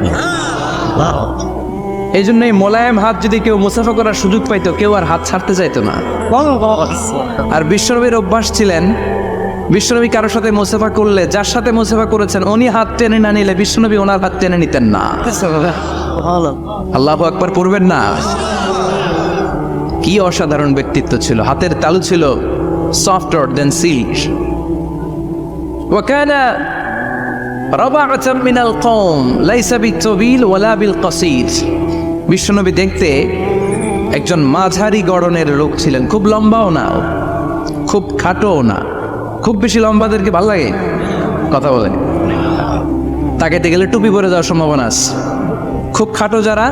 এই জন্য এই মোলায়েম হাত যদি কেউ মুসাফা করার সুযোগ পাইতো, কেউ আর হাত ছাড়তে চাইতো না। আর বিশ্বনবীর অভ্যাস ছিলেন, বিশ্বনবী কারোর সাথে মুসাফা করলে, যার সাথে মুসাফা করেছেন উনি হাত টেনে না নিলে বিশ্বনবী ওনার হাত টেনে নিতেন না। আল্লাহু আকবার পড়বেন না? কি অসাধারণ ব্যক্তিত্ব ছিল, হাতের তালু ছিল softer than silk. وكان ربعة من القوم ليس بالطويل ولا بالقصير. বিশ্বনবী দেখতে একজন মাঝারি গড়নের লোক ছিলেন, খুব লম্বাও না খুব খাটোও না। খুব বেশি লম্বাদেরকে ভালো লাগে কথা বলে, তাকাইতে গেলে টুপি পরে যাওয়ার সম্ভাবনা আছে। খুব খাটো যারা,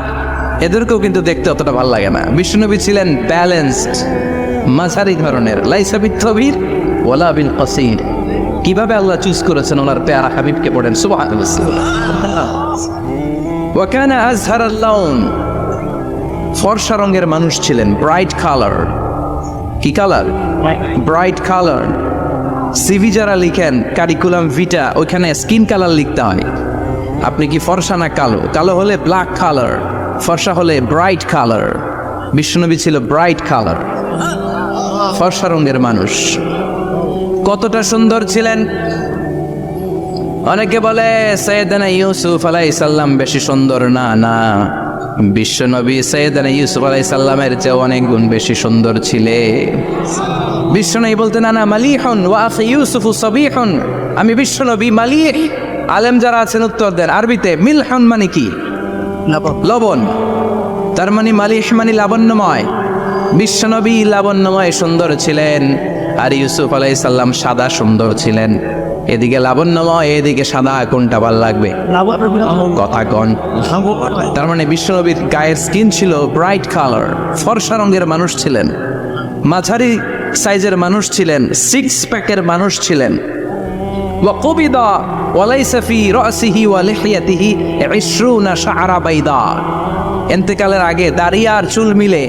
এদেরকেও কিন্তু দেখতে অতটা ভালো লাগে না। বিশ্বনবী ছিলেন ব্যালেন্সড, মাঝারি ধরনের, লাইসা বিত-তবিল ওয়ালা বিল কসির। কিভাবে আল্লাহ চুজ করেছেন ওনার পেয়ারা হাবিবকে, পড়েন সুবহানাল্লাহ। ওয়া কানা আযহারাল লাউন, ফর্সা রঙের মানুষ ছিলেন, ব্রাইট কালার। কি কালার? Bright colour. সিভি যারা লিখেন কারিকুলাম ভিটা, ওইখানে স্কিন কালার লিখতে হয়। আপনি কি ফর্সা না কালো? কালো হলে ব্ল্যাক কালার, ফর্সা হলে ব্রাইট কালার। বিশ্বনবী ছিল ব্রাইট কালার, ফর্সা রঙের মানুষ। কতটা সুন্দর ছিলেন! অনেকে বলে সৈয়দনা ইউসুফ আলাইহিস সালাম বেশি সুন্দর। না না, বিশ্বনবী সৈয়দনা ইউসুফ আলাইহিস সালামের চেয়ে অনেক গুণ বেশি সুন্দর ছিলেন। বিশ্বনবী বলতেন আনা মালিহুন ওয়া আখি ইউসুফু সাবিহুন, আমি বিশ্বনবী মালিহ। আলেম যারা আছেন উত্তর দেন আরবিতে। মিলহুন মানে কি? লবণ। তার মানে মালিহ মানে লাবণ্যময়। বিশ্বনবী লাবণ্যময় সুন্দর ছিলেন, আর ইউসুফ আলাইহিস সালাম সাদা সুন্দর ছিলেন। এদিকে লাবণ্যময়, এদিকে সাদা, কোনটা ভাল লাগবে? কথা কন। তার মানে বিশ্বনবীর গায়ের স্কিন ছিল ব্রাইট কালার, ফর্সা রঙের মানুষ ছিলেন, মাঝারি সাইজের মানুষ ছিলেন, সিক্স প্যাকের মানুষ ছিলেন। ওয়া কুবিদা ওয়া লাইসা ফি রাসিহি ওয়া লিহিয়াতিহি 20 শাআরা বাইদা। ইন্তেকালের আগে দাড়ি আর চুল মিলে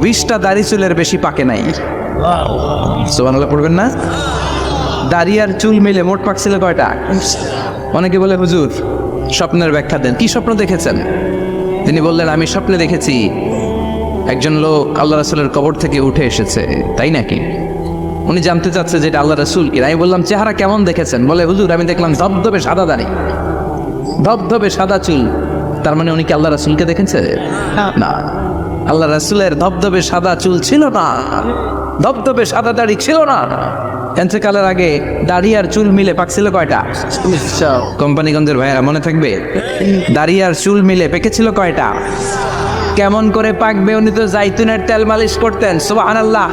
20টা দাড়ি চুলের বেশি পাকে নাই। সুবহানাল্লাহ পড়বেন না? দাড়ি আর চুল মিলে মোট পাকছিল কয়টা? অনেকে বলে হুজুর স্বপ্নের ব্যাখ্যা দেন। কি স্বপ্ন দেখেছেন? তিনি বললেন আমি স্বপ্নে দেখেছি একজন লোক আল্লাহ রাসূলের কবর থেকে উঠে এসেছে। তাই নাকি? উনি জানতে চাচ্ছে যে এটা আল্লাহ রাসূল কিনা। আমি বললাম চেহারা কেমন দেখেছেন? বলে হুজুর আমি দেখলাম ধবধবে সাদা দাড়ি, ধবধবে সাদা চুল। তার মানে উনি কি আল্লাহ রাসূলকে দেখেছে? না, আল্লাহ রাসূলের ধবধবে সাদা চুল ছিল না, ধবধবে সাদা দাড়ি ছিল না। এতেকালের আগে দাড়ি আর চুল মিলে পাকছিল কয়টা? কোম্পানিগঞ্জের ভাইয়েরা মনে থাকবে, দাড়ি আর চুল মিলে পেকেছিল কয়টা? কেমন করে পাকবে? উনি তো জাইতুনের তেল মালিশ করতেন। সুবহানাল্লাহ।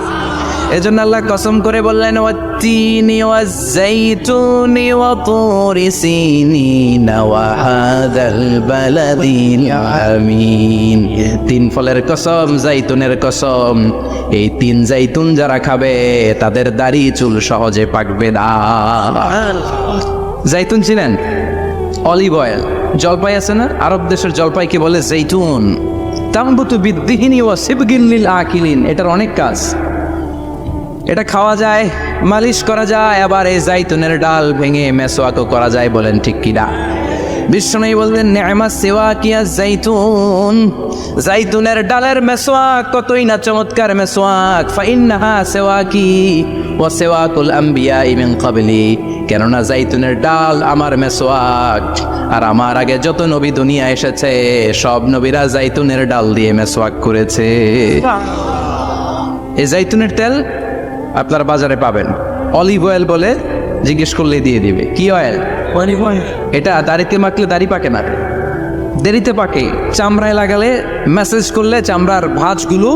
এজন্য আল্লাহ কসম করে বললেন ওয়াত্তিনি ওয়াজ-জাইতুনি ওয়া তুরি সিনিনা ওয়া হাযাল বালাদিল আমিন। তিন ফলের কসম, জাইতুনের কসম। এই তিন জাইতুন যারা খাবে তাদের দাড়ি চুল সহজে পাকবে না। জাইতুন চিনেন? Olive oil. জলপাই আছে না, আরব দেশের জলপাইকে বলে জাইতুন। তামবুতু বিদ্দিহিনি ওয়া সিবগিন লিল আকিলিন। এটার অনেক কাজ। এটা খাওয়া যায়, মালিশ করা যায়, আবার এই জাইতুনের ডাল ভেঙে মেসওয়াকও করা যায়। বলেন ঠিক কিনা? বিশ্বনবী বললেন নি'মা সিওয়াকিয়া জাইতুন, জাইতুনের ডালের মেসওয়াক কতই না চমৎকার মেসওয়াক। ফাইন্নাহা সিওয়াকি ওয়া সিওয়াকুল আম্বিয়া মিন ক্বাবলি। কেননা জাইতুনের ডাল আমার মেসওয়াক, আর আমার আগে যত নবী দুনিয়া এসেছে সব নবীরা জাইতুনের ডাল দিয়ে মেসওয়াক করেছে। এই জাইতুনের তেল আপনার বাজারে পাবেন। অলিভ অয়েল বলে জিজ্ঞেস করলে দিয়ে দিবে। কি অয়েল? Olive oil. এটা দাড়িতে মাখলে দাড়ি পাকে না, দেরিতে পাকে। চামড়ায় লাগালে ম্যাসেজ করলে চামড়ার ভাঁজগুলো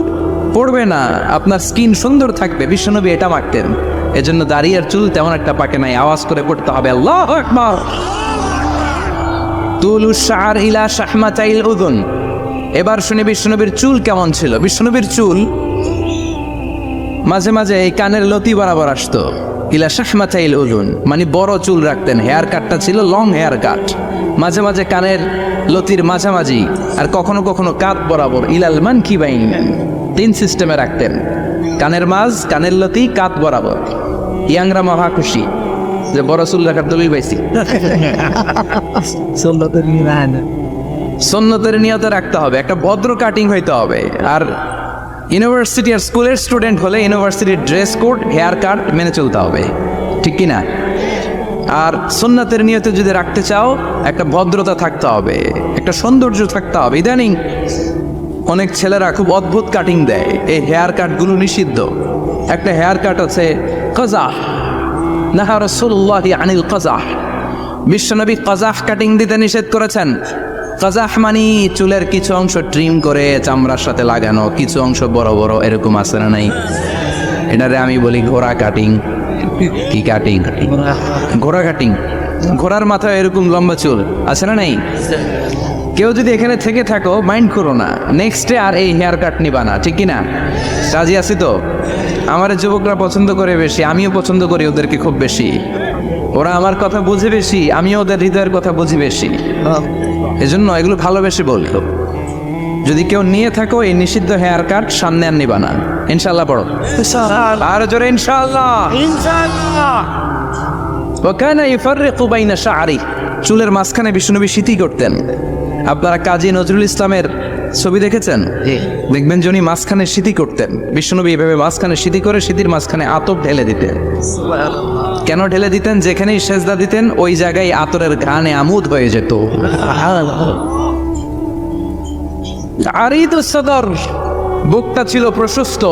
পড়বে না, আপনার স্কিন সুন্দর থাকবে। বিশ্বনবী এটা মাখতেন, এজন্য দাড়ি আর চুল তেমন একটা পাকে নাই। আওয়াজ করে পড়তে হবে আল্লাহু আকবার। তুলু শার ইলা শাহমাতাইল উযুন। এবার শুনে বিশ্বনবীর চুল কেমন ছিল। বিশ্বনবীর চুল মাঝে মাঝে এই কানের লতি বরাবর আসতো। ইলা শাহমাতাইল উযুন মানে বড় চুল রাখতেন। হেয়ার কাটটা ছিল লং হেয়ার কাট, মাঝে মাঝে কানের লতির মাঝামাঝি, আর কখনো কখনো কাত বরাবর। ইলাল মানকিবাইন, তিন সিস্টেমে রাখতেন। কানের মাঝ, কানের লতি, কাত বরাবর। ইয়াংরা মহা খুশি যে বড় চুল রাখার দলিল পাইছি। সুন্নতের নিয়তে রাখতে হবে, একটা ভদ্র কাটিং হইতে হবে। আর ইউনিভার্সিটি আর স্কুলের স্টুডেন্ট হলে ইউনিভার্সিটির ড্রেস কোড, হেয়ার কাট মেনে চলতে হবে, ঠিক কি না? আর সুন্নাতের নিয়তে যদি রাখতে চাও একটা ভদ্রতা থাকতে হবে, একটা সৌন্দর্য থাকতে হবে। ইদানিং অনেক ছেলেরা খুব অদ্ভুত কাটিং দেয়, এই হেয়ার কাটগুলো নিষিদ্ধ। একটা হেয়ার কাট আছে কাযাহ, নাহা রাসূলুল্লাহি আনিল কাযাহ। বিশ্বনবী কাযাহ কাটিং দিতে নিষেধ করেছেন। কাযাহ মানে চুলের কিছু অংশ ট্রিম করে চামড়ার সাথে লাগানো, কিছু অংশ বড় বড়, এরকম আছে না নাই? এটারে আমি বলি ঘোড়া কাটিং। কি কাটিং? ঘোড়া কাটিং। ঘোড়ার মাথায় এরকম লম্বা চুল আছে না নাই? কেউ যদি এখানে থেকে থাকো মাইন্ড করো না, নেক্সটে আর এই হেয়ার কাট নিবা না, ঠিক কিনা? রাজি আছি তো? আমার যুবকরা পছন্দ করে বেশি, আমিও পছন্দ করি ওদেরকে খুব বেশি। ওরা আমার কথা বুঝে বেশি, আমিও ওদের হৃদয়ের কথা বুঝি বেশি। এজন্য এগুলো ভালোবেসে বলতো। যদি কেউ নিয়ে থাকো এই নিষিদ্ধ হেয়ার কাট, সামনে আর নিবা না। ইনশাআল্লাহ পড়ো, আর জোরে ইনশাআল্লাহ। ওয়াকানা ইফাররিকু বাইনা শা'রি। চুলের মাঝখানে বিশ্বনবী সিতি করতেন। আপনারা কাজী নজরুল ইসলামের ছবি দেখেছেন? দেখবেন যে উনি মাঝখানে সিতি করতেন। বিশ্বনবী এভাবে মাঝখানে সিতি করে সিতির মাঝখানে আতর ঢেলে দিতেন। কেন ঢেলে দিতেন? যেখানেই সেজদা দিতেন ওই জায়গায় আতরের ঘ্রাণে আমোদ হয়ে যেত। আরিদুস সদর, বুকটা ছিল প্রশস্ত।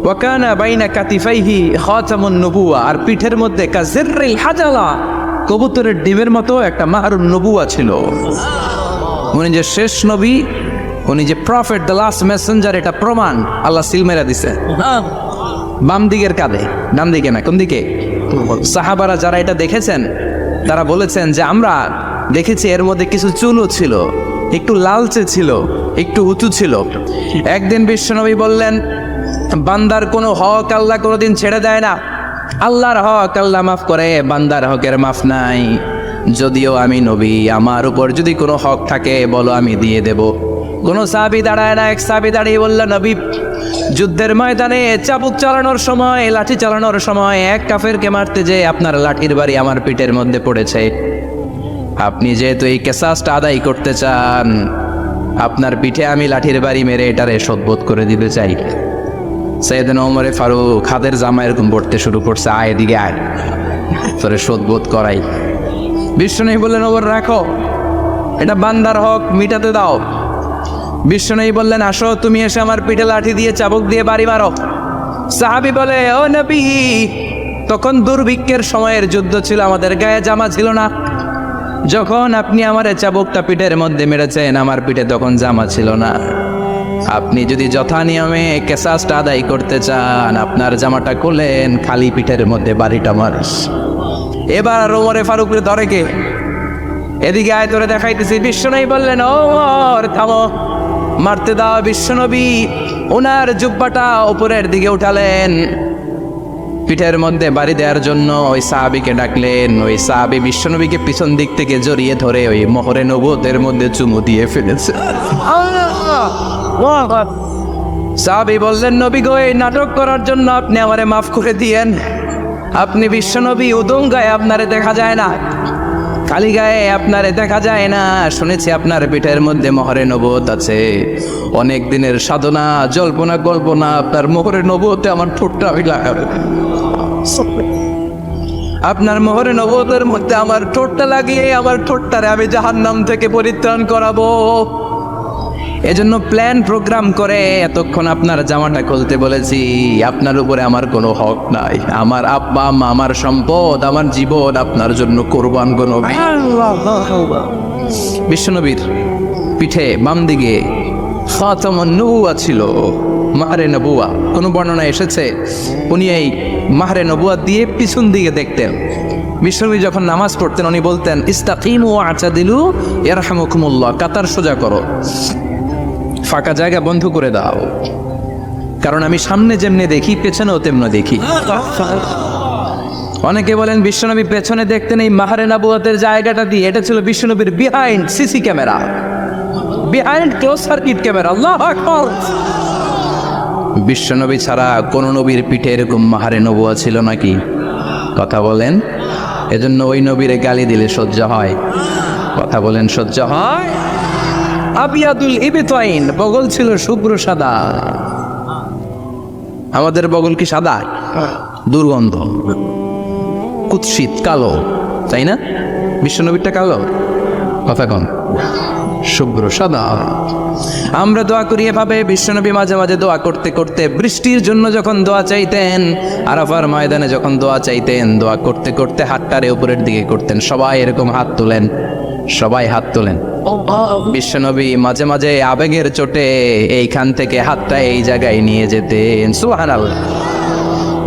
ওয়াকানা বাইনা কাতিফাইহি খাতামুন নবুওয়া, আর পিঠের মধ্যে কাজিররিল হাজালা, কবুতরের ডিমের মতো একটা মাহরুন নবুওয়া ছিল। উনি যে শেষ নবী, উনি যে প্রফেট, দ্য লাস্ট মেসেঞ্জার, এটা প্রমাণ আল্লাহ সিল মেরা দিছে। বাম দিকের কাঁধে, ডান দিকে না। কোন দিকে? সাহাবারা যারা এটা দেখেছেন তারা বলেছেন যে আমরা দেখেছি এর মধ্যে কিছু চুলও ছিল, একটু লালচে ছিল, একটু উঁচু ছিল। একদিন বিশ্বনবী বললেন, বান্দার কোনো হক আল্লাহ কোনোদিন ছেড়ে দেয় না। আল্লাহর হক আল্লাহ মাফ করে, বান্দার হকের মাফ নাই। যদিও আমি নবী, আমার উপর যদি কোনো হক থাকে বলো, আমি দিয়ে দেব। কোনো সাহাবী দাঁড়ায় না। এক সাহাবী দাঁড়িয়ে বলল, নবী, যুদ্ধের ময়দানে চাবুক চালানোর সময়, লাঠি চালানোর সময় এক কাফেরকে মারতে যে আপনার লাঠির বাড়ি আমার পিঠের মধ্যে পড়েছে। আপনি যেহেতু এই কেসাসটা আদায় করতে চান, আপনার পিঠে আমি লাঠির বাড়ি মেরে এটারে শোধবোধ করে দিতে চাই। সাইয়েদনা ওমরে ফারুক হাতের জামা এরকম পড়তে শুরু করছে, আয় এদিকে আয়, তোরে শোধবোধ করাই। বিশ্বনবী বললেন, ওমর রাখো, এটা বান্দার হক, মিটাতে দাও। বিশ্বনবী বললেন, আসো তুমি এসে আমার পিঠে লাঠি দিয়ে চাবুক দিয়ে বাড়ি মারো। সাহাবী বলে, ও নবী, তখন দুর্ভিক্ষের সময়ের যুদ্ধ ছিল, আমাদের গায়ে জামা ছিল না। যখন আপনি আমার চাবুকটা পিঠের মধ্যে মেরেছেন, আমার পিঠে তখন জামা ছিল না। আপনি যদি যথা নিয়মে কেসাসটা আদায় করতে চান, আপনার জামাটা খুলেন, খালি পিঠের মধ্যে বাড়িটা মারিস। এবার ওমরে ফারুকের ধরে কে? এদিকে আয়, তোরে দেখাইতেছি। বিশ্বনবী বললেন, ওমর থামো, মারতে দাও। বিশ্বনবী ওনার জুব্বাটা উপরের দিকে উঠালেন, পিঠের মধ্যে বাড়ি দেওয়ার জন্য ওই সাহাবীকে ডাকলেন। ওই সাহাবী বিশ্বনবীকে পিছন দিক থেকে জড়িয়ে ধরে ওই মোহরে নবুয়তের মধ্যে চুমু দিয়ে ফেলেছে। সাহাবী বললেন, নবী গো, এই নাটক করার জন্য আপনি আমারে মাফ করে দিয়েন। আপনি বিশ্বনবী, উদুম গায়ে আপনারে দেখা যায় না, খালি গায়ে আপনারে দেখা যায় না। শুনেছি আপনার পিঠের মধ্যে মোহরে নবুয়ত আছে, অনেক দিনের সাধনা, জল্পনা কল্পনা, আপনার মোহরে নবুয়তে আমার ঠোঁটটা আমি লাগাবো। আপনার মোহরে নবুয়তের মধ্যে আমার ঠোঁটটা লাগিয়ে আমার ঠোঁটটারে আমি জাহান্নাম থেকে পরিত্রাণ করাবো। এজন্য প্ল্যান প্রোগ্রাম করে এতক্ষণ আপনার জামাটা খুলতে বলেছি। আপনার উপরে আমার কোনো হক নাই, আমার আব্বা আম্মা, আমার সম্পদ, আমার জীবন আপনার জন্য কোরবান করব। বিশ্বনবীর পিঠে বাম দিকে খাতামুন নবুওয়া ছিল, মাহরে নবুওয়া। কোনো বর্ণনা এসেছে উনি এই মাহরে নবুওয়া দিয়ে পিছন দিকে দেখতেন। বিশ্বনবী যখন নামাজ পড়তেন উনি বলতেন, ইস্তাকিমু আ'তাদিলু ইয়ারহামুকুমুল্লাহ, কাতার সোজা করো, ফাঁকা জায়গা বন্ধ করে দাও, কারণ আমি সামনে যেমনি দেখি পেছনেও তেমনি দেখি। অনেকে বলেন বিশ্বনবী পেছনে দেখতেন এই মাহরে নবুয়তের জায়গাটা দিয়ে, এটা ছিল বিশ্বনবীর behind CC camera, behind close circuit camera. আল্লাহু আকবার। বিশ্বনবী ছাড়া কোন নবীর পিঠে এরকম মাহরে নবুয়া ছিল নাকি? কথা বলেন। এজন্য ওই নবীরে গালি দিলে সহ্য হয়? কথা বলেন, সহ্য হয়? আবিয়াদুল ইবতাইন, বগল ছিল শুভ্র সাদা। আমাদের বগল কি সাদা? দুর্গন্ধ, কুৎসিত, কালো, তাই না? বিশ্বনবীরটা কালো? কথা কন, শুভ্র সাদা। আমরা দোয়া করি এভাবে। বিশ্বনবী মাঝে মাঝে দোয়া করতে করতে বৃষ্টির জন্য যখন দোয়া চাইতেন, আরাফার ময়দানে যখন দোয়া চাইতেন, দোয়া করতে করতে হাতটারে উপরের দিকে করতেন। সবাই এরকম হাত তোলেন, সবাই হাত তোলেন। বিশ্বনবী মাঝে মাঝে আবেগের চোটে এইখান থেকে হাতটা এই জায়গায় নিয়ে যেতেন। সুবহানাল্লাহ।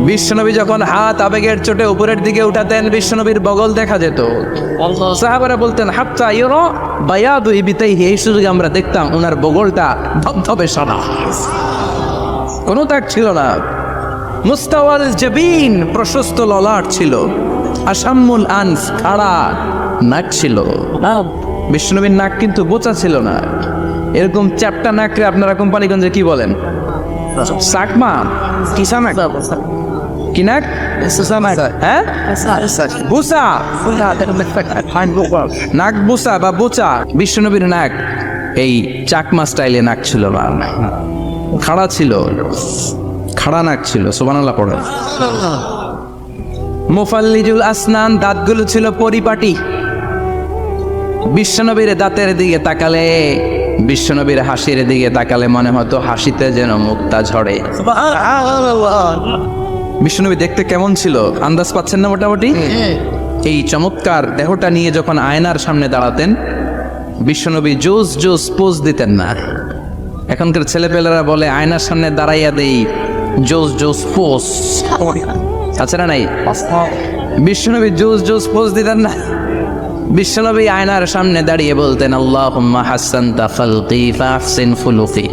বিশ্বনবী যখন হাত আবেগের চোটে উপরের দিকে উঠাতেন, বিশ্বনবীর বগল দেখা যেত। সাহাবারা বলতেন, হাত্তা ইউরা বায়াদু ইবতাইহি, এই সুযোগে আমরা দেখতাম ওনার বগলটা ধবধবে সাদা, কোনো দাগ ছিল না। মুস্তাওয়াল জাবিন, প্রশস্ত ললাট ছিল। আসাম্মুল আনফ, খাড়া নাক ছিল। বিশ্বনবীর নাক কিন্তু বোচা ছিল না, এরকম চ্যাপটা নাকরে আপনারা কোম্পানিগঞ্জে কি বলেন? সাকমা, কিসা নাক, কি নাক? হ্যাঁ, বুসা, নাক বুসা বা বোচা। বিশ্বনবীর নাক এই চাকমা স্টাইলে নাক ছিল না, খাড়া ছিল, খাড়া নাক ছিল। সুবহানাল্লাহ পড়ে। মুফাল্লিজুল আসনান, দাঁতগুলো ছিল পরিপাটি। বিশ্বনবীর দাঁতের দিকে তাকালে, বিশ্বনবীর হাসির দিকে তাকালে মনে হতো হাসিতে যেন মুক্তা ঝরে। বিশ্বনবী দেখতে কেমন ছিল আন্দাজ পাচ্ছেন না মোটামুটি? এই চমৎকার দেহটা নিয়ে যখন আয়নার সামনে দাঁড়াতেন, বিশ্বনবী জোস জোস পোজ দিতেন না। এখনকার ছেলেপেলেরা বলে আয়নার সামনে দাঁড়াইয়া দেই জোস জোস পোজ, আছে না নাই? বিশ্বনবী জোস জোস পোজ দিতেন না। বিশ্বনবী আয়নার সামনে দাঁড়িয়ে বলতেন, আল্লাহুম্মা হাসানতা খালকি ফাহসিন খুলুকি,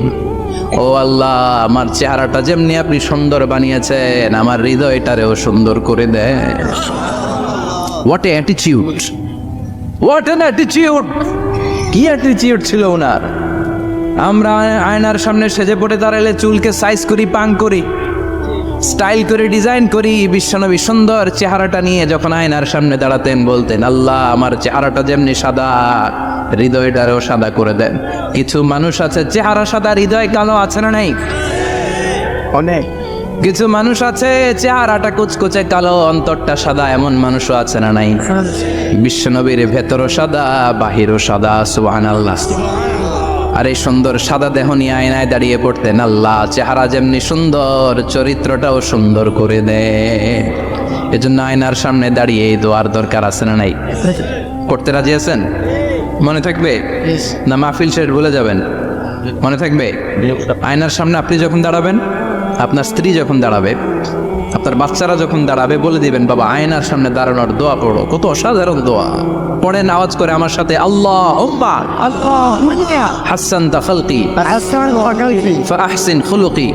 ও আল্লাহ, আমার চেহারাটা যেমনি আপনি সুন্দর বানিয়েছেন, আমার হৃদয়টারেও সুন্দর করে দেন। What a attitude, what an attitude! কি অ্যাটিটিউড ছিল ওনার! আমরা আয়নার সামনে সেজে পড়ে দাঁড়ালে চুলকে সাইজ করি, পাং করি, স্টাইল করে ডিজাইন করি। বিশ্বনবী সুন্দর চেহারাটা নিয়ে যখন আয়নার সামনে দাঁড়াতেন বলতেন, আল্লাহ, আমার চেহারাটা যেমনি সাদা, হৃদয়টারেও সাদা করে দেন। কিছু মানুষ আছে চেহারা সাদা, হৃদয় কালো, আছে না নাই? অনেক। কিছু মানুষ আছে চেহারাটা কুচকুচে কালো, অন্তরটা সাদা, এমন মানুষও আছে না নাই? বিশ্বনবীর ভেতরও সাদা, বাহিরও সাদা। সুবহানাল্লাহ। আর এই সুন্দর সাদা দেহ নিয়ে আয়নায় দাঁড়িয়ে পড়তেন, আল্লাহ চেহারা যেমনি সুন্দর চরিত্রটাও সুন্দর করে দেয়। এজন্য আয়নার সামনে দাঁড়িয়ে এই দোয়ার দরকার আছে না নাই? করতে রাজি আছেন? মনে থাকবে না মাহফিল শেষ ভুলে যাবেন? মনে থাকবে? আয়নার সামনে আপনি যখন দাঁড়াবেন, আপনার স্ত্রী যখন দাঁড়াবে, আপনার বাচ্চারা যখন দাঁড়াবে, বলে দিবেন বাবা আয়নার সামনে দাঁড়ানোর দোয়া পড়ো। কত অসাধারণ দোয়া! পড়েন আওয়াজ করে আমার সাথে, আল্লাহুম্মা হাসসানতা খালকি ফাআহসিন খুলুকি,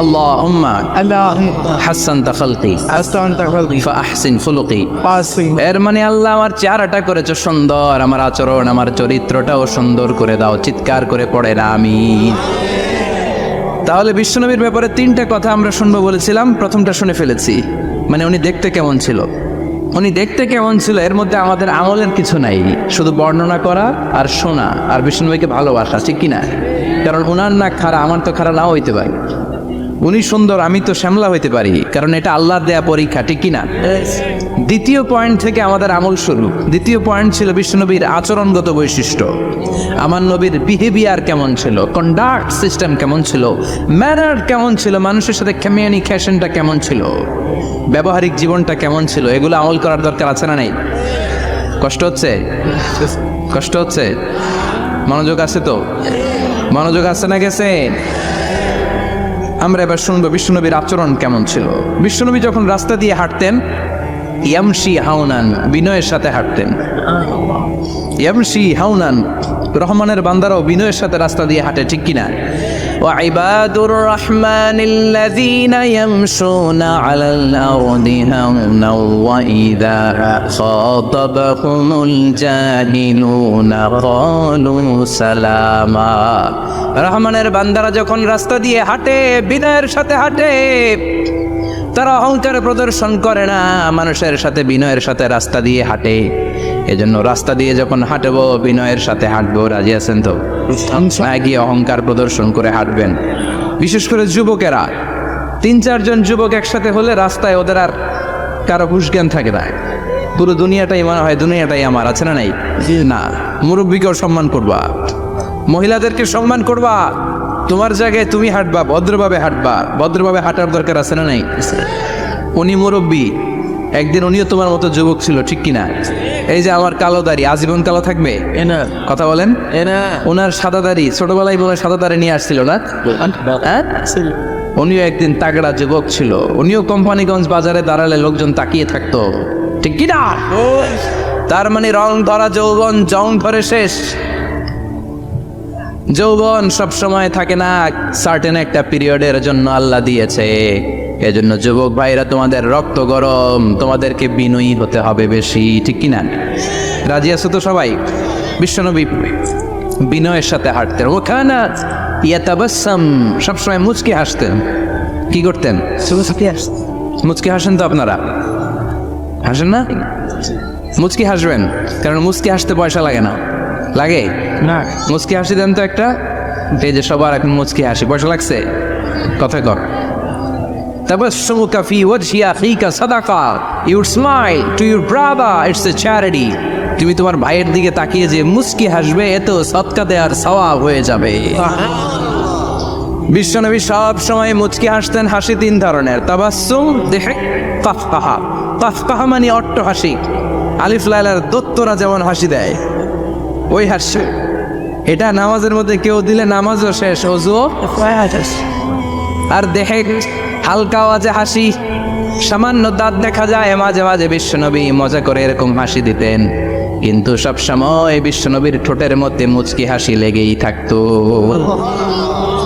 আল্লাহুম্মা হাসসানতা খালকি ফাআহসিন খুলুকি। এর মানে আল্লাহ আমার চেহারাটা করেছো সুন্দর, আমার আচরণ, আমার চরিত্রটাও সুন্দর করে দাও। চিৎকার করে পড়েন আমিন। তাহলে বিশ্বনবীর ব্যাপারে 3টা কথা আমরা শুনবো বলেছিলাম, প্রথমটা শুনে ফেলেছি। মানে উনি দেখতে কেমন ছিল, উনি দেখতে কেমন ছিল, এর মধ্যে আমাদের আমলের কিছু নাই, শুধু বর্ণনা করা আর শোনা আর বিশ্বনবীকে ভালোবাসা, ঠিক কিনা? কারণ ওনার না খাড়া, আমার তো খাড়া নাও হইতে পারে। উনি সুন্দর, আমি তো শ্যামলা হইতে পারি, কারণ এটা আল্লাহর দেয়া পরীক্ষা, ঠিক কিনা? দ্বিতীয় পয়েন্ট থেকে আমাদের আমল শুরু। দ্বিতীয় পয়েন্ট ছিল বিশ্বনবীর আচরণগত বৈশিষ্ট্য। আমার নবীর বিহেভিয়ার কেমন ছিল, কন্ডাক্ট সিস্টেম কেমন ছিল, ম্যানার কেমন ছিল, মানুষের সাথে কমিউনিকেশনটা কেমন ছিল, ব্যবহারিক জীবনটা কেমন ছিল, এগুলো আমল করার দরকার আছে না নাই? কষ্ট হচ্ছে? কষ্ট হচ্ছে? মনোযোগ আছে তো? মনোযোগ আছে না গেছে? আমরা এবার শুনবো বিশ্বনবীর আচরণ কেমন ছিল। বিশ্বনবী যখন রাস্তা দিয়ে হাঁটতেন, ইয়ামশি হাউনান, বিনয়ের সাথে হাঁটতেন। ইয়ামশি হাউনান, রহমানের বান্দারাও বিনয়ের সাথে রাস্তা দিয়ে হাঁটে, ঠিক কিনা? ওয়াইবাদুর রহমানিল্লাযীনা ইয়ামশুনা আলাল আরদি হাওনা ওয়া ইযা খাতাবাহুমুল জাহিলুনা ক্বালু সালামা। রহমানের বান্দারা যখন রাস্তা দিয়ে হাঁটে, বিনয়ের সাথে হাঁটে, তারা অহংকার প্রদর্শন করে না, মানুষের সাথে বিনয়ের সাথে রাস্তা দিয়ে হাঁটে। এজন্য রাস্তা দিয়ে যখন হাঁটবো বিনয়ের সাথে হাঁটবো। রাজি আছেন তো? না গিয়ে অহংকার প্রদর্শন করে হাঁটবেন। বিশেষ করে যুবকেরা, 3-4 জন যুবক একসাথে হলে রাস্তায় ওদের আর কারো হুঁশ জ্ঞান থাকে না, পুরো দুনিয়াটাই মনে হয় দুনিয়াটাই আমার, আছে না নাই? না, মুরব্বীকেও সম্মান করবা, মহিলাদেরকে সম্মান করবা, তোমার জায়গায় তুমি হাঁটবা, ভদ্রভাবে হাঁটবা। ভদ্রভাবে হাঁটার দরকার আছে না নাই? উনি মুরব্বী, একদিন উনিও তোমার মতো যুবক ছিল, ঠিক কিনা? এই যে আমার কালো দাড়ি আজীবন কালো থাকবে? কথা বলেন। ওনার সাদা দাড়ি ছোটবেলায় বলে সাদা দাড়ি নিয়ে আসছিল না? উনিও একদিন তাগড়া যুবক ছিল, উনিও কোম্পানিগঞ্জ বাজারে দাঁড়ালে লোকজন তাকিয়ে থাকতো, ঠিক কিনা? তার মানে রং ধরা যৌবন জং ধরে শেষ। যৌবন সব সময় থাকে না, সার্টেন একটা পিরিয়ডের জন্য আল্লাহ দিয়েছে। এজন্য যুবক ভাইরা, তোমাদের রক্ত গরম, তোমাদেরকে বিনয়ী হতে হবে বেশি, ঠিক কিনা? রাজি আছো তো সবাই? বিশ্বনবী বিনয়ের সাথে হাঁটতেন। ওখানে ইয়াতাবাসসাম, সবসময় মুচকি হাসতেন। কি করতেন? মুচকি হাসেন তো আপনারা? হাসেন না? মুচকি হাসবেন, কারণ মুচকি হাসতে পয়সা লাগে না। লাগে না? মুচকি হাসি দেন তো একটা। এই যে সবার এখন মুচকি হাসি, পয়সা লাগছে? কথা কর। তাবাসসুমুকা ফি ওয়াজহি আখিকা সাদাকা, you smile to your brother, it's a charity. তুমি তোমার ভাইয়ের দিকে তাকিয়ে যে মুচকি হাসবে, এত সদকা দেওয়ার সওয়াব হয়ে যাবে। বিশ্বনবী সব সময় মুচকি হাসতেন। হাসি 3 ধরনের, তাবাসসুম, দিহক, কাফকাহা। কাফকাহা মানে অট্ট হাসি, আলিফ লাইলার দত্তরা যেমন হাসি দেয় ওই হাসি। এটা নামাজের মধ্যে কেউ দিলে নামাজও শেষ, ওযুও। আর দিহক, হালকা আওয়াজে হাসি, সামান্য দাঁত দেখা যায় মাঝে মাঝে। বিশ্বনবী মজা করে এরকম হাসি দিতেন, কিন্তু সব সময় বিশ্বনবীর ঠোঁটের মধ্যে মুচকি হাসি লেগেই থাকতো।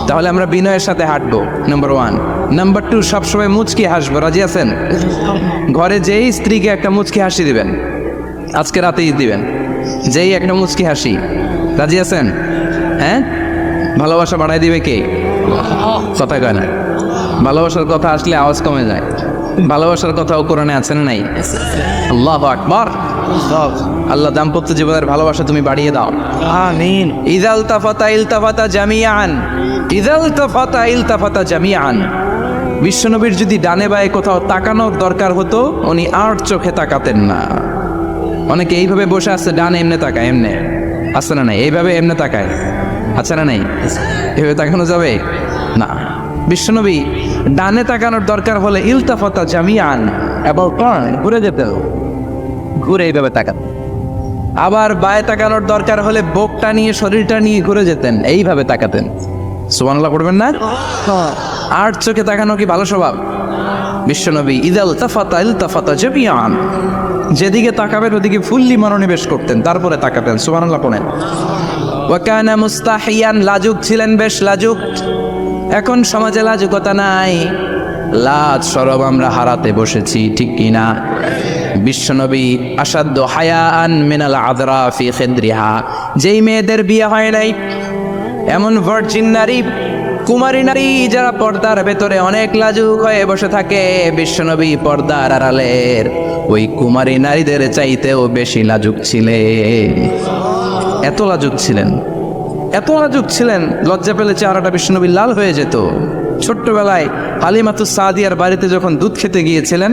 তাহলে আমরা বিনয়ের সাথে হাঁটবো, নাম্বার 1। নাম্বার 2, সবসময় মুচকি হাসবো। রাজি আছেন? ঘরে যেই স্ত্রীকে একটা মুচকি হাসি দিবেন, আজকে রাতেই দিবেন, যেই একটা মুচকি হাসি। রাজি আছেন? হ্যাঁ? ভালোবাসা বাড়াই দিবে কে? কথা কয় না। ভালোবাসার কথা আসলে আওয়াজ কমে যায়। ভালোবাসার কথাও কোরআনে আছে না নাই? আল্লাহু আকবার। আল্লাহ দাম্পত্য জীবনের ভালোবাসা তুমি বাড়িয়ে দাও, আমিন। ইযাল তাফাতা ইলতাফাতা জামিআন, ইযাল তাফাতা ইলতাফাতা জামিআন। বিশ্বনবীর যদি ডানে বায়ে কোথাও তাকানোর দরকার হতো উনি আর চোখে তাকাতেন না। অনেকে এইভাবে বসে আছে, ডানে এমনি তাকায়, এমনি আছে না নাই, এইভাবে এমনি তাকায়, আছে না নাই, এভাবে তাকানো যাবে না। বিশ্বনবী ডানে তাকানোর দরকার হলে ইলতাফাতা জামিয়ান, এবং ঘুরে যেতে, ঘুরে এইভাবে তাকান। আবার বায়ে তাকানোর দরকার হলে বুকটা নিয়ে, শরীরটা নিয়ে ঘুরে যেতেন, এইভাবে তাকাতেন। সুবহানাল্লাহ পড়বেন না? আর চোখে তাকানো কি ভালো স্বভাব? বিশ্বনবী ইদাল তাফাতা ইলতাফাতা জামিয়ান, যেদিকে তাকাবেন ওদিকে ফুল্লি মনোনিবেশ করতেন, তারপরে তাকাতেন। সুবহানাল্লাহ পড়েন। ওয়া কানা মুস্তাহিয়ান, লাজুক ছিলেন, বেশ লাজুক। এখন সমাজে লাজুকতা নাই, লাজ শরম আমরা হারাতে বসেছি, ঠিক কিনা? বিশ্বনবী আসাদ্দ হায়াআন মিনাল আযরা ফি খিদরিহা, যেই মেয়েদের বিয়ে হয় নাই, এমন ভার্জিন নারী, কুমারী নারী যারা পর্দার ভেতরে অনেক লাজুক হয়ে বসে থাকে, বিশ্বনবী পর্দার আড়ালের ওই কুমারী নারীদের চাইতেও বেশি লাজুক ছিলেন। এত লাজুক ছিলেন, এত লাজুক ছিলেন, লজ্জা পেলে চেহারাটা বিশ্বনবী লাল হয়ে যেত। ছোট্টবেলায় হালিমাতুস সাদিয়ার বাড়িতে যখন দুধ খেতে গিয়েছিলেন,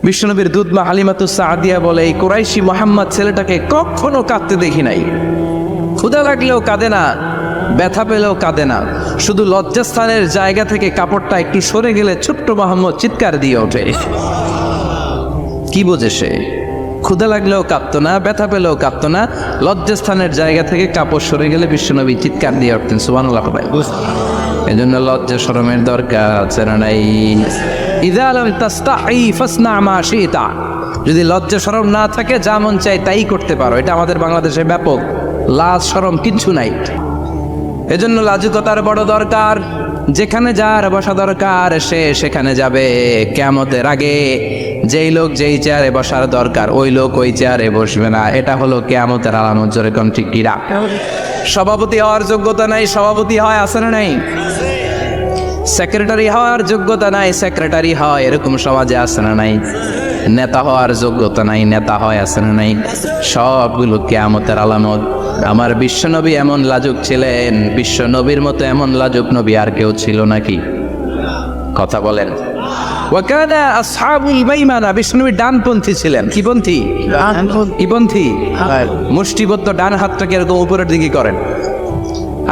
বিশ্বনবীর দুধ মা হালিমাতুস সাদিয়া বলে, এই কুরাইশি মোহাম্মদ ছেলেটাকে কখনো কাঁদতে দেখি নাই। ক্ষুধা লাগলেও কাঁদে না, ব্যথা পেলেও কাঁদে না, শুধু লজ্জাস্থানের জায়গা থেকে কাপড়টা একটু সরে গেলে ছোট্ট মোহাম্মদ চিৎকার দিয়ে ওঠে। কি বোঝে সে? ক্ষুধা লাগলেও কাঁদতো না, ব্যথা পেলেও কাঁদতো না, লজ্জাস্থানের জায়গা থেকে কাপড় সরে গেলে বিশ্বনবী চিৎকার দিয়ে উঠতেন। সুবহানাল্লাহ। এই জন্য লজ্জা শরমের দরকার আছে না নাই? ইযা লাম তাস্তাহি ফাসনা মা শিতা, যদি লজ্জা শরম না থাকে যা মন চাই তাই করতে পারো। এটা আমাদের বাংলাদেশে ব্যাপক, লাজ শরম কিচ্ছু নাই। এজন্য লাজুকতার বড় দরকার। যেখানে যার বসা দরকার সে সেখানে যাবে। কিয়ামতের আগে যেই লোক যেই চেয়ারে বসার দরকার ওই লোক ওই চেয়ারে বসবে না। এটা হলো কিয়ামতের আলামত। জোরে কোন ঠিক কিনা? সভাপতি হওয়ার যোগ্যতা নাই, সভাপতি হয়, আছে না নাই? সেক্রেটারি হওয়ার যোগ্যতা নাই, সেক্রেটারি হয়, এরকম সমাজে আছে না নাই? নেতা হওয়ার যোগ্যতা নাই, নেতা হয়, আছে না নাই? সবগুলো কিয়ামতের আলামত। আমার বিশ্বনবী এমন লাজুক ছিলেন, বিশ্বনবীর মতো এমন লাজুক নবী আর কেউ ছিল নাকি? কথা বলেন। ওয়াকানা আসহাবুল মাইমানা, বিশ্বনবী ডানপন্থী ছিলেন। কি পন্থী? কি পন্থী? মুষ্টিবদ্ধ ডান হাতটাকে এরকম উপরের দিকে করেন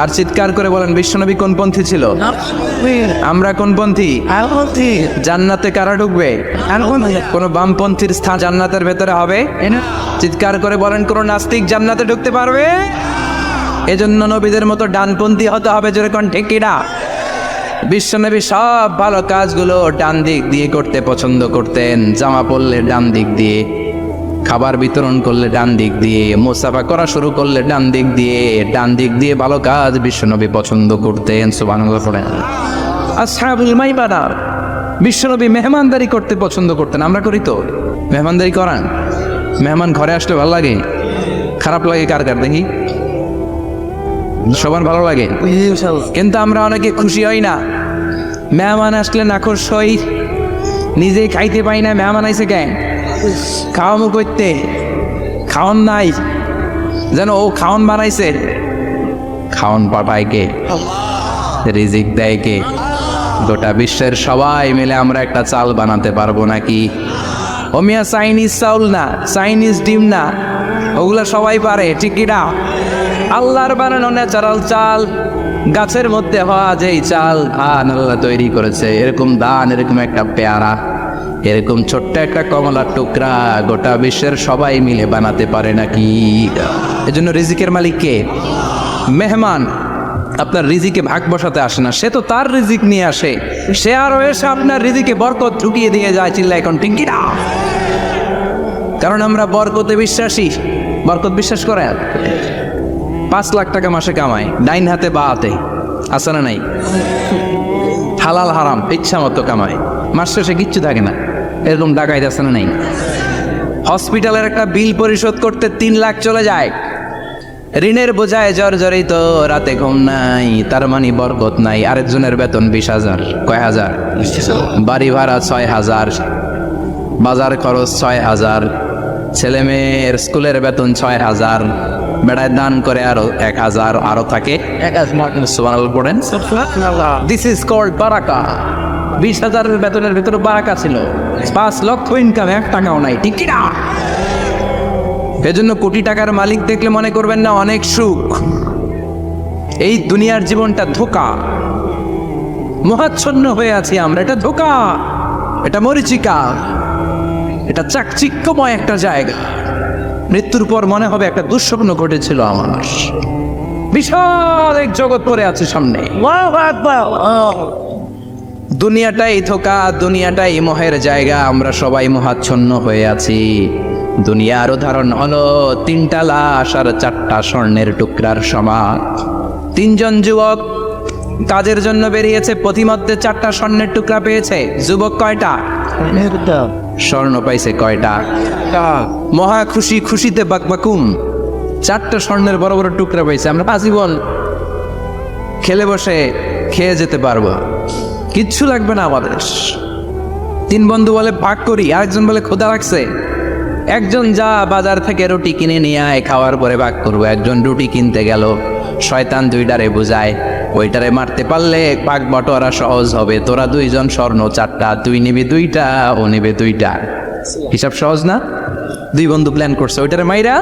আর চিৎকার করে বলেন, বিশ্বনবী কোন পন্থী ছিল? আমরা কোন পন্থী? জান্নাতে কারা ঢুকবে? কোন বামপন্থীর স্থান জান্নাতের ভেতরে হবে? চিৎকার করে বলেন, কোন নাস্তিক জান্নাতে ঢুকতে পারবে? এজন্য নবীদের মতো ডানপন্থী হতে হবে। জোরে কোন ঠিক কিনা? বিশ্বনবী সব ভালো কাজগুলো ডান দিক দিয়ে করতে পছন্দ করতেন। জামা পরলে ডান দিক দিয়ে, খাবার বিতরণ করলে ডান দিক দিয়ে, মুসাফা করা শুরু করলে ডান দিক দিয়ে, ডান দিক দিয়ে ভালো কাজ বিশ্বনবী পছন্দ করতেন। সুবহানাল্লাহ পড়েন। আসহাবুল মাইমানা, বিশ্বনবী মেহমানদারি করতে পছন্দ করতেন। আমরা করি তো? মেহমানদারি করান? মেহমান ঘরে আসলে ভালো লাগে? খারাপ লাগে কার কার দেখি? সবার ভালো লাগে, কিন্তু আমরা অনেকে খুশি হই না। মেহমান আসলে নাখোশ হই, নিজেই খাইতে পাই না। মেহমান আইসে কেন? খাওয়ামো করতে, খাওয়ান নাই, যেন ও খাওয়ান বানাইছে। খাওয়ান পাঠায় কে? রিজিক দেয় কে? গোটা বিশ্বের সবাই মিলে আমরা একটা চাল বানাতে পারবো নাকি? ও মিয়া চাইনিজ চাউল না, চাইনিজ ডিম না, ওগুলা সবাই পারে, ঠিক কিনা? আল্লাহর বানানো ন্যাচারাল চাল, গাছের মধ্যে হওয়া যেই চাল, ধান আল্লাহ তৈরি করেছে, এরকম ধান, এরকম একটা পেয়ারা, এরকম ছোট্ট একটা কমলার টুকরা গোটা বিশ্বের সবাই মিলে বানাতে পারে নাকি? এজন্য রিজিকের মালিক কে? মেহমান আপনার রিজিকে ভাগ বসাতে আসে না, সে তো তার রিজিক নিয়ে আসে। সে আরো এসে আপনার রিজিকে বরকত ঢুকিয়ে দিয়ে যায়। চিল্লা এখন ঠিক কিনা? কারণ আমরা বরকতে বিশ্বাসী। বরকত বিশ্বাস করেন? 5 লাখ টাকা মাসে কামায়, ডাইন হাতে বা হাতে, আছে না নাই? হালাল হারাম ইচ্ছা মতো কামায়, মাস শেষে কিচ্ছু থাকে না, এরকম ডাকাইত আছে না নাই? হসপিটালের একটা বিল পরিশোধ করতে 3 লাখ চলে যায়, ঋণের বোঝায় জর্জরিত, রাতে ঘুম নাই, তার মানে বরকত নাই। আরেকজনের বেতন 20,000, কয় হাজার? বাড়ি ভাড়া 6,000, বাজার খরচ 6,000, ছেলে মেয়ের স্কুলের বেতন 6,000, বেড়ায় দান করে আরো 1,000, আরো থাকে। সুবহানাল্লাহ পড়েন। দিস ইজ কল্ড বারাকা। 20,000 বেতনের ভেতরে বারাকা ছিল, 5 লক্ষ ইনকাম, 1 টাকাও নাই, ঠিক কি না? এজন্য কোটি টাকার মালিক দেখলে মনে করবেন না অনেক সুখ। এই দুনিয়ার জীবনটা ধোঁকা, মহাচ্ছন্ন হয়ে আছি আমরা। এটা ধোঁকা, এটা মরিচিকা, এটা চাকচিক্যময় একটা জায়গা। মৃত্যুর পর মনে হবে একটা দুঃস্বপ্ন ঘটেছিল আমার। বিশাল এক জগৎ পড়ে আছে সামনে। দুনিয়াটাই ধোঁকা, দুনিয়াটাই মোহের জায়গা। আমরা সবাই মোহাচ্ছন্ন হয়ে আছি। দুনিয়ার উদাহরণ হলো 3টা লাশ আর 4টা স্বর্ণের টুকরার সমান। 3 জন যুবক কাজের জন্য বেরিয়েছে, প্রতিমধ্যে 4টা স্বর্ণের টুকরা পেয়েছে। যুবক কয়টা? স্বর্ণ পাইছে কয়টা? মহা খুশি, খুশিতে বাকবাকুম। 4টা স্বর্ণের বড় বড় টুকরা পাইছে। আমরা আজীবন খেলে বসে খেয়ে যেতে পারবো, কিচ্ছু লাগবে না আমাদের। 3 বন্ধু বলে ভাগ করি, আরেকজন বলে ক্ষুধা লাগছে। একজন যা বাজার থেকে রুটি কিনে নিয়ে আয়, খাওয়ার পরে ভাগ করবো। একজন রুটি কিনতে গেল, শয়তান 2টারে বুঝায় ওইটারে মারতে পারলে ভাগ বটোয়ারা সহজ হবে। তোরা 2 জন স্বর্ণ 4টা, তুই নিবি 2টা, ও নিবে 2টা। হিসাব সহজ না? 2 বন্ধু প্ল্যান করছে, ওইটারে মাইরা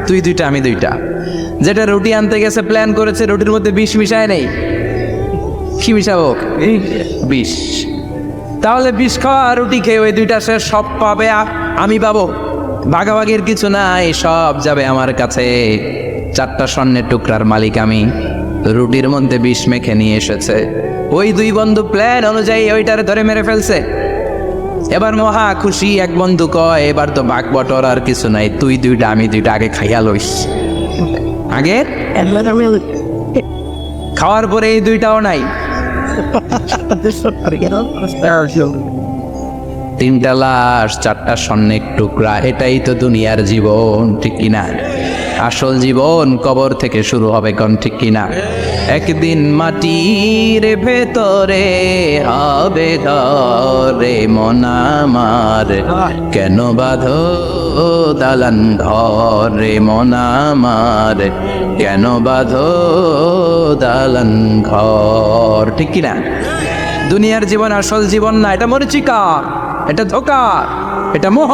তুই 2টা, আমি 2টা। যেটা রুটি আনতে গেছে প্ল্যান করেছে, রুটির মধ্যে বিষ মিশায় নেই। কি মিশাবো? বিষ। তাহলে বিষ খাওয়া রুটি খেয়ে ওই 2টা সে সব পাবে, আমি পাবো। ভাগাভাগির কিছু নাই, সব যাবে আমার কাছে। 4টা স্বর্ণের টুকরার মালিক আমি। রুটির মধ্যে বিষ মেখে নিয়ে এসেছে। ওই 2 বন্ধু প্ল্যান অনুযায়ী ওইটারে ধরে মেরে ফেলছে। এবার মহা খুশি। এক বন্ধু কয় এবার তো ভাগ বটর আর কিছু নাই, তুই 2টা, আমি 2টা, আগে খাইয়া লইস। আগে খাওয়ার পরে এই 2টাও নাই। 3টা লাশ, 4টা স্বর্ণের টুকরা। এটাই তো দুনিয়ার জীবন, ঠিক কিনা? আসল জীবন কবর থেকে শুরু হবে, কোন ঠিক কিনা? একদিন মাটির ভেতরে হবে ঘরে মন আমার, কেন বাঁধো দালান ঘরে মন আমার, কেন বাঁধো দালান ঘর, ঠিক কিনা? দুনিয়ার জীবন আসল জীবন না, এটা মরিচিকা, এটা ধোঁকা, এটা মোহ,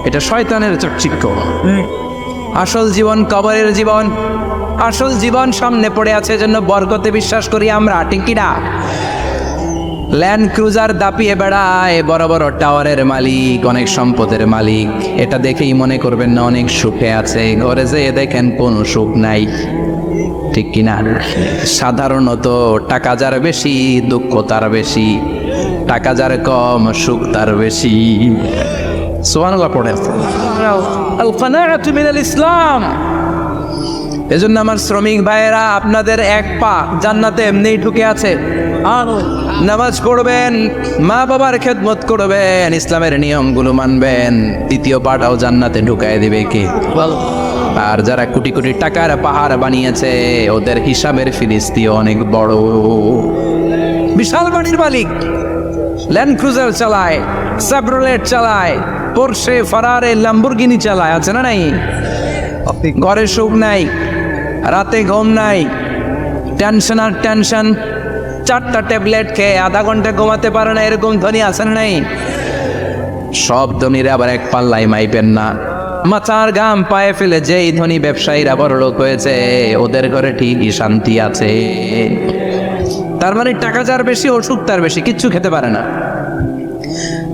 এটা শয়তানের চাকচিক্য। আসল জীবন কবরের জীবন। আসল জীবন সামনে পড়ে আছে, জন্য বরকতে বিশ্বাস করি আমরা, ঠিক কিনা? ল্যান্ড ক্রুজার দাপিয়ে বেড়ায়, বড় বড় টাওয়ারের মালিক, অনেক সম্পদের মালিক। এটা দেখেই মনে করবেন না অনেক সুখে আছে, ঘরে যেয়ে দেখেন কোনো সুখ নাই, ঠিক কিনা? সাধারণত টাকা যার বেশি দুঃখ তার বেশি, টাকা যার কম সুখ তার বেশি। সুবহানাল্লাহ পড়ে আল কানাআতু মিনাল ইসলাম। এজন্য আমার শ্রমিক ভাইয়েরা, আপনাদের 1 পা জান্নাতে এমনিই ঢুকে আছে। নামাজ পড়বেন, মা বাবার খেদমত করবেন, ইসলামের নিয়মগুলো মানবেন, 2য় পাটাও জান্নাতে ঢুকায় দিবে কে? আর যারা কোটি কোটি টাকার পাহাড় বানিয়েছে, ওদের হিসাবের ফিরিস্তি অনেক বড়। বিশাল বাড়ির মালিক, ল্যান্ড ক্রুজার চালায়, সাবরোলেট চালায়, পোরশে, ফারারে, ল্যাম্বরগিনি চালায়, আছে না নাই? ঘরে সুখ নাই, রাতে ঘুম নাই, টেনশন আর টেনশন। 4টা ট্যাবলেট খেয়ে আধা ঘন্টা ঘুমাতে পারে না, এরকম ধনী আছে না নাই? সব ধনীরা আবার এক পাল্লাই মাইপেন না। মাথার ঘাম পায়ে ফেলে যেই ধনী ব্যবসায়ীরা বড়লোক হয়েছে, ওদের ঘরে ঠিকই শান্তি আছে। তার মানে টাকা যার বেশি, অসুখ তার বেশি, কিচ্ছু খেতে পারে না।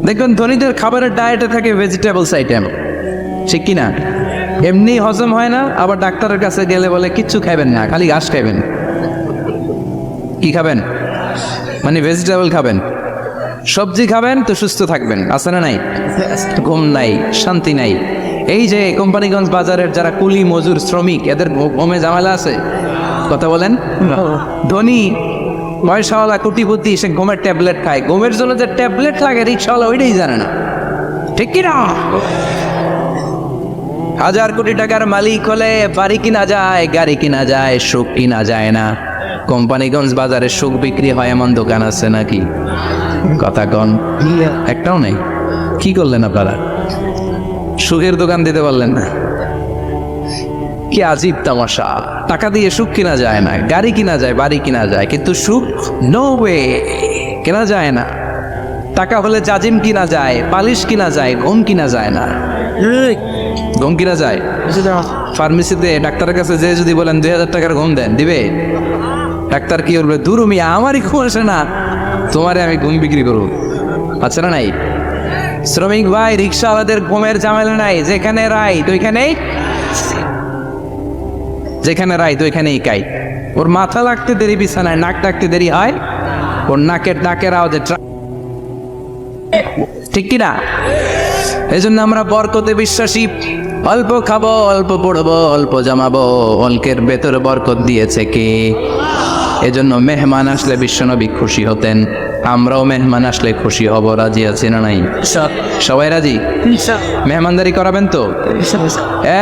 দেখবেন ধনীদের খাবারের ডায়েটে থাকে ভেজিটেবলস আইটেম, ঠিক কিনা? এমনি হজম হয় না, আবার ডাক্তারের কাছে গেলে বলে কিচ্ছু খাবেন না, খালি ঘাস খাবেন। কি খাবেন? মানে ভেজিটেবল খাবেন, সবজি খাবেন তো সুস্থ থাকবেন, আছে না নাই? ঘুম নাই, শান্তি নাই। এই যে কোম্পানিগঞ্জ বাজারের যারা কুলি মজুর শ্রমিক, এদের ঘুমে ঝামেলা আছে, কথা বলেন? ধনী পয়সাওয়ালা কোটিপতি, সে ঘুমের ট্যাবলেট খায়। ঘুমের জন্য যে ট্যাবলেট লাগে রিক্সাওয়ালা ওইটাই জানে না, ঠিক কিনা? 1000 কোটি টাকার মালিক হলে বাড়ি কিনা যায়, গাড়ি কিনা যায়, সুখ কিনা যায় না। কোম্পানিগঞ্জ বাজারে সুখ বিক্রি হয় এমন দোকান আছে নাকি? কথা কন, একটাও নেই। কি করলেন আপনারা? সুখের দোকান দিতে পারলেন না। কি আজীব তামাশা! টাকা দিয়ে সুখ কিনা যায় না, গাড়ি কিনা যায়, বাড়ি কিনা যায়, কিন্তু সুখ নো ওয়ে। কেনা যায় না। টাকা হলে জাজিম কিনা যায়, পালিশ কিনা যায়, ঘুম কিনা যায় না। ঘুম কিনা যায়? ফার্মেসিতে ডাক্তারের কাছে যে যদি বলেন 2000 টাকার ঘুম দেন, দিবে? ডাক্তার কি বলবে, দূর মিয়া আমারই ঘুম আসে না, তোমারে আমি ঘুম বিক্রি করবো। আচ্ছা না নাই? শ্রমিক ভাই, রিক্সাওয়ালাদের ঘুমের ঝামেলা নাই, যেখানে রাইট ওইখানেই, যেখানে রাইট ওইখানেই কাই। ওর মাথা লাগতে দেরি বিছানায়, নাক ডাকতে দেরি হয়, ওর নাকের আওয়াজে। ঠিক কিনা? এই জন্য আমরা বরকতে বিশ্বাসী। অল্প খাবো, অল্প পড়বো, অল্প জমাবো, অল্পের ভেতর বরকত দিয়েছে কে? এজন্য মেহমান আসলে বিশ্বনবী খুশি হতেন, আমরাও মেহমান আসলে খুশি হব। রাজি আছে না নাই? সবাই রাজি? মেহমানদারি করাবেন তো?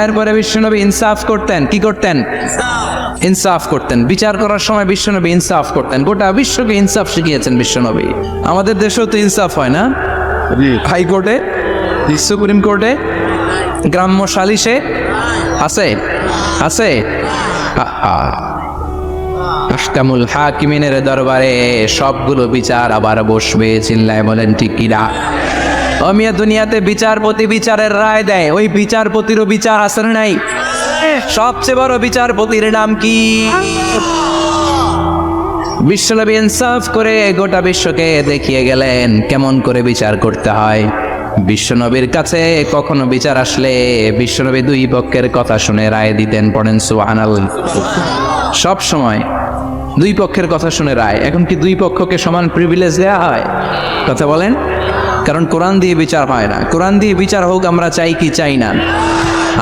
এরপরে বিশ্বনবী ইনসাফ করতেন। কি করতেন? ইনসাফ করতেন। বিচার করার সময় বিশ্বনবী ইনসাফ করতেন। গোটা বিশ্বকে ইনসাফ শিখিয়েছেন বিশ্বনবী। আমাদের দেশেও তো ইনসাফ হয় না? হাইকোর্টে, সুপ্রিম কোর্টে, গ্রাম্য সালিশে আছে, আছে। আহকামুল হাকিমিনের দরবারে সবগুলো বিচার আবার বসবে। চিল্লায় বলেন ঠিক কিনা? অমিয়া দুনিয়াতে বিচারপতি বিচারের রায় দেয়, ওই বিচারপতিরও বিচার আছে না নাই? সবচেয়ে বড় বিচারপতির নাম কি? বিশ্বনবী ইনসাফ করে গোটা বিশ্বকে দেখিয়ে গেলেন কেমন করে বিচার করতে হয়। বিশ্বনবীর কাছে কখনো বিচার আসলে বিশ্বনবী দুই পক্ষের কথা শুনে রায় দিতেন। পড়েন সুবহানাল্লাহ। সব সময় দুই পক্ষের কথা শুনে রায়। এখন কি দুই পক্ষকে সমান প্রিভিলেজ দেওয়া হয়? কথা বলেন। কারণ কোরআন দিয়ে বিচার হয় না। কোরআন দিয়ে বিচার হোক আমরা চাই কি চাই না?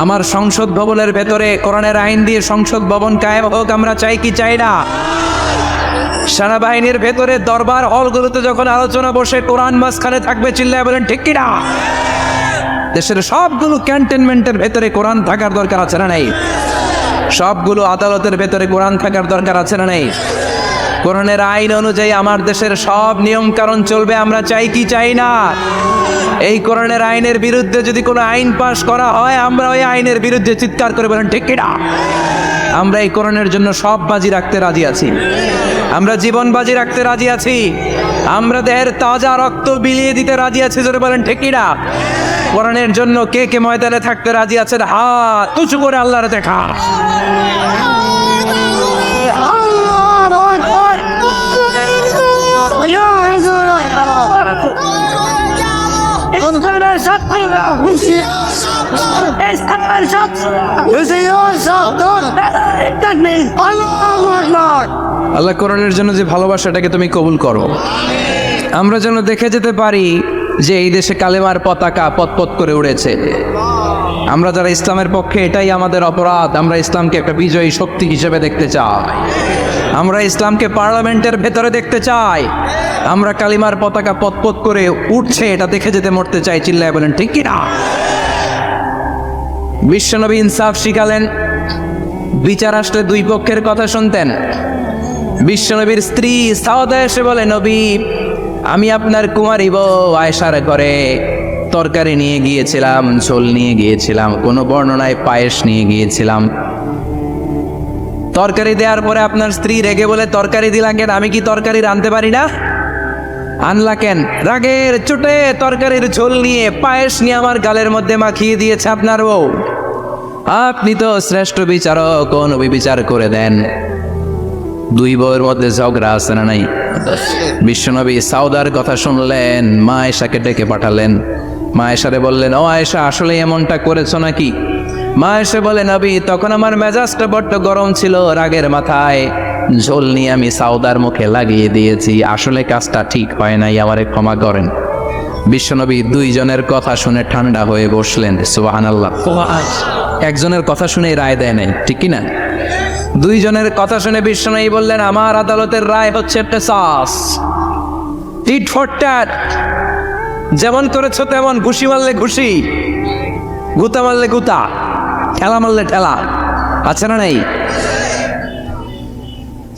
আমার সংসদ ভবনের ভেতরে কোরআনের আইন দিয়ে সংসদ ভবন কায়েম হোক আমরা চাই কি চাই না? সেনাবাহিনীর ভেতরে দরবার হলগুলোতে যখন আলোচনা বসে কোরআন মাঝখানে থাকবে। চিল্লায় বলেন ঠিক কিনা? দেশের সবগুলো ক্যান্টনমেন্টের ভেতরে কোরআন থাকার দরকার আছে না নেই? সবগুলো আদালতের ভেতরে কোরআন থাকার দরকার আছে না নেই? কোরআনের আইন অনুযায়ী আমার দেশের সব নিয়ম কারণ চলবে আমরা চাই কি চাই না? এই কোরআনের আইনের বিরুদ্ধে যদি কোনো আইন পাশ করা হয় আমরা ওই আইনের বিরুদ্ধে চিৎকার করে বলেন ঠিক কিনা? আমরা এই কোরআনের জন্য সব বাজি রাখতে রাজি আছি। আমরা জীবন বাজি রাখতে রাজি আছি। আমরা দেহের তাজা রক্ত বিলিয়ে দিতে রাজি আছি। জোরে বলেন ঠিক কিনা? কোরআনের জন্য কে কে ময়দানে থাকতে রাজি আছেন? হাত উঁচু করে আল্লাহর দেখা। আল্লাহ কোরআনের জন্য যে ভালোবাসাটাকে তুমি কবুল করো। আমরা যেন দেখে যেতে পারি যে এই দেশে কালেমার পতাকা পতপত করে উড়েছে। আমরা যারা ইসলামের পক্ষে, এটাই আমাদের অপরাধ। আমরা ইসলামকে একটা বিজয়ী শক্তি হিসেবে দেখতে চাই। আমরা ইসলামকে পার্লামেন্টের ভেতরে দেখতে চাই। আমরা কালিমার পতাকা পতপত করে উঠছে এটা দেখে যেতে মরতে চাই। চিল্লায় বলেন ঠিক কিনা? বিশ্বনবী ইনসাফ শিখালেন। বিচার আসলে দুই পক্ষের কথা শুনতেন। বিশ্বনবীর স্ত্রী সাওদা এসে বলে, নবী আমি আপনার কুমারী বউ আয়েশার ঘরে তরকারি নিয়ে গিয়েছিলাম, ঝোল নিয়ে গিয়েছিলাম, কোনো বর্ণনায় পায়েস নিয়ে গিয়েছিলাম। তরকারি দেওয়ার পরে আপনার স্ত্রী রেগে বলে, তরকারি দিলা কেন? আমি কি তরকারি রাঁধতে পারি না? আনলা কেন? রাগের চোটে তরকারির ঝোল নিয়ে পায়েস নিয়ে আমার গালের মধ্যে মাখিয়ে দিয়েছে আপনার বউ। আপনি তো শ্রেষ্ঠ বিচারক, নবী বিচার করে দেন। দুই বউয়ের মধ্যে ঝগড়া আছে না নাই? বিশ্বনবী সাউদার কথা শুনলেন, মা আয়েশাকে ডেকে পাঠালেন। মা আয়েশারে বললেন, ও আয়েশা আসলে এমনটা করেছো নাকি? মা আয়েশা বলে, নবী তখন আমার মেজাজটা বড্ড গরম ছিল, রাগের মাথায় ঝোল নিয়ে আমি সাউদার মুখে লাগিয়ে দিয়েছি। আসলে কাজটা ঠিক হয় নাই, আমারে ক্ষমা করেন। বিশ্বনবী দুইজনের কথা শুনে ঠান্ডা হয়ে বসলেন। সুবহানাল্লাহ। একজনের কথা শুনে রায় দেয় নাই, ঠিক কিনা? দুইজনের কথা শুনে বিশ্বনবী বললেন, আমার আদালতের রায় হচ্ছে কিসাস, টিট ফর ট্যাট। যেমন করেছো তেমন, ঘুষি মারলে ঘুষি, গুতা মারলে গুতা, ঠেলা মারলে ঠেলা। আছে না নাই?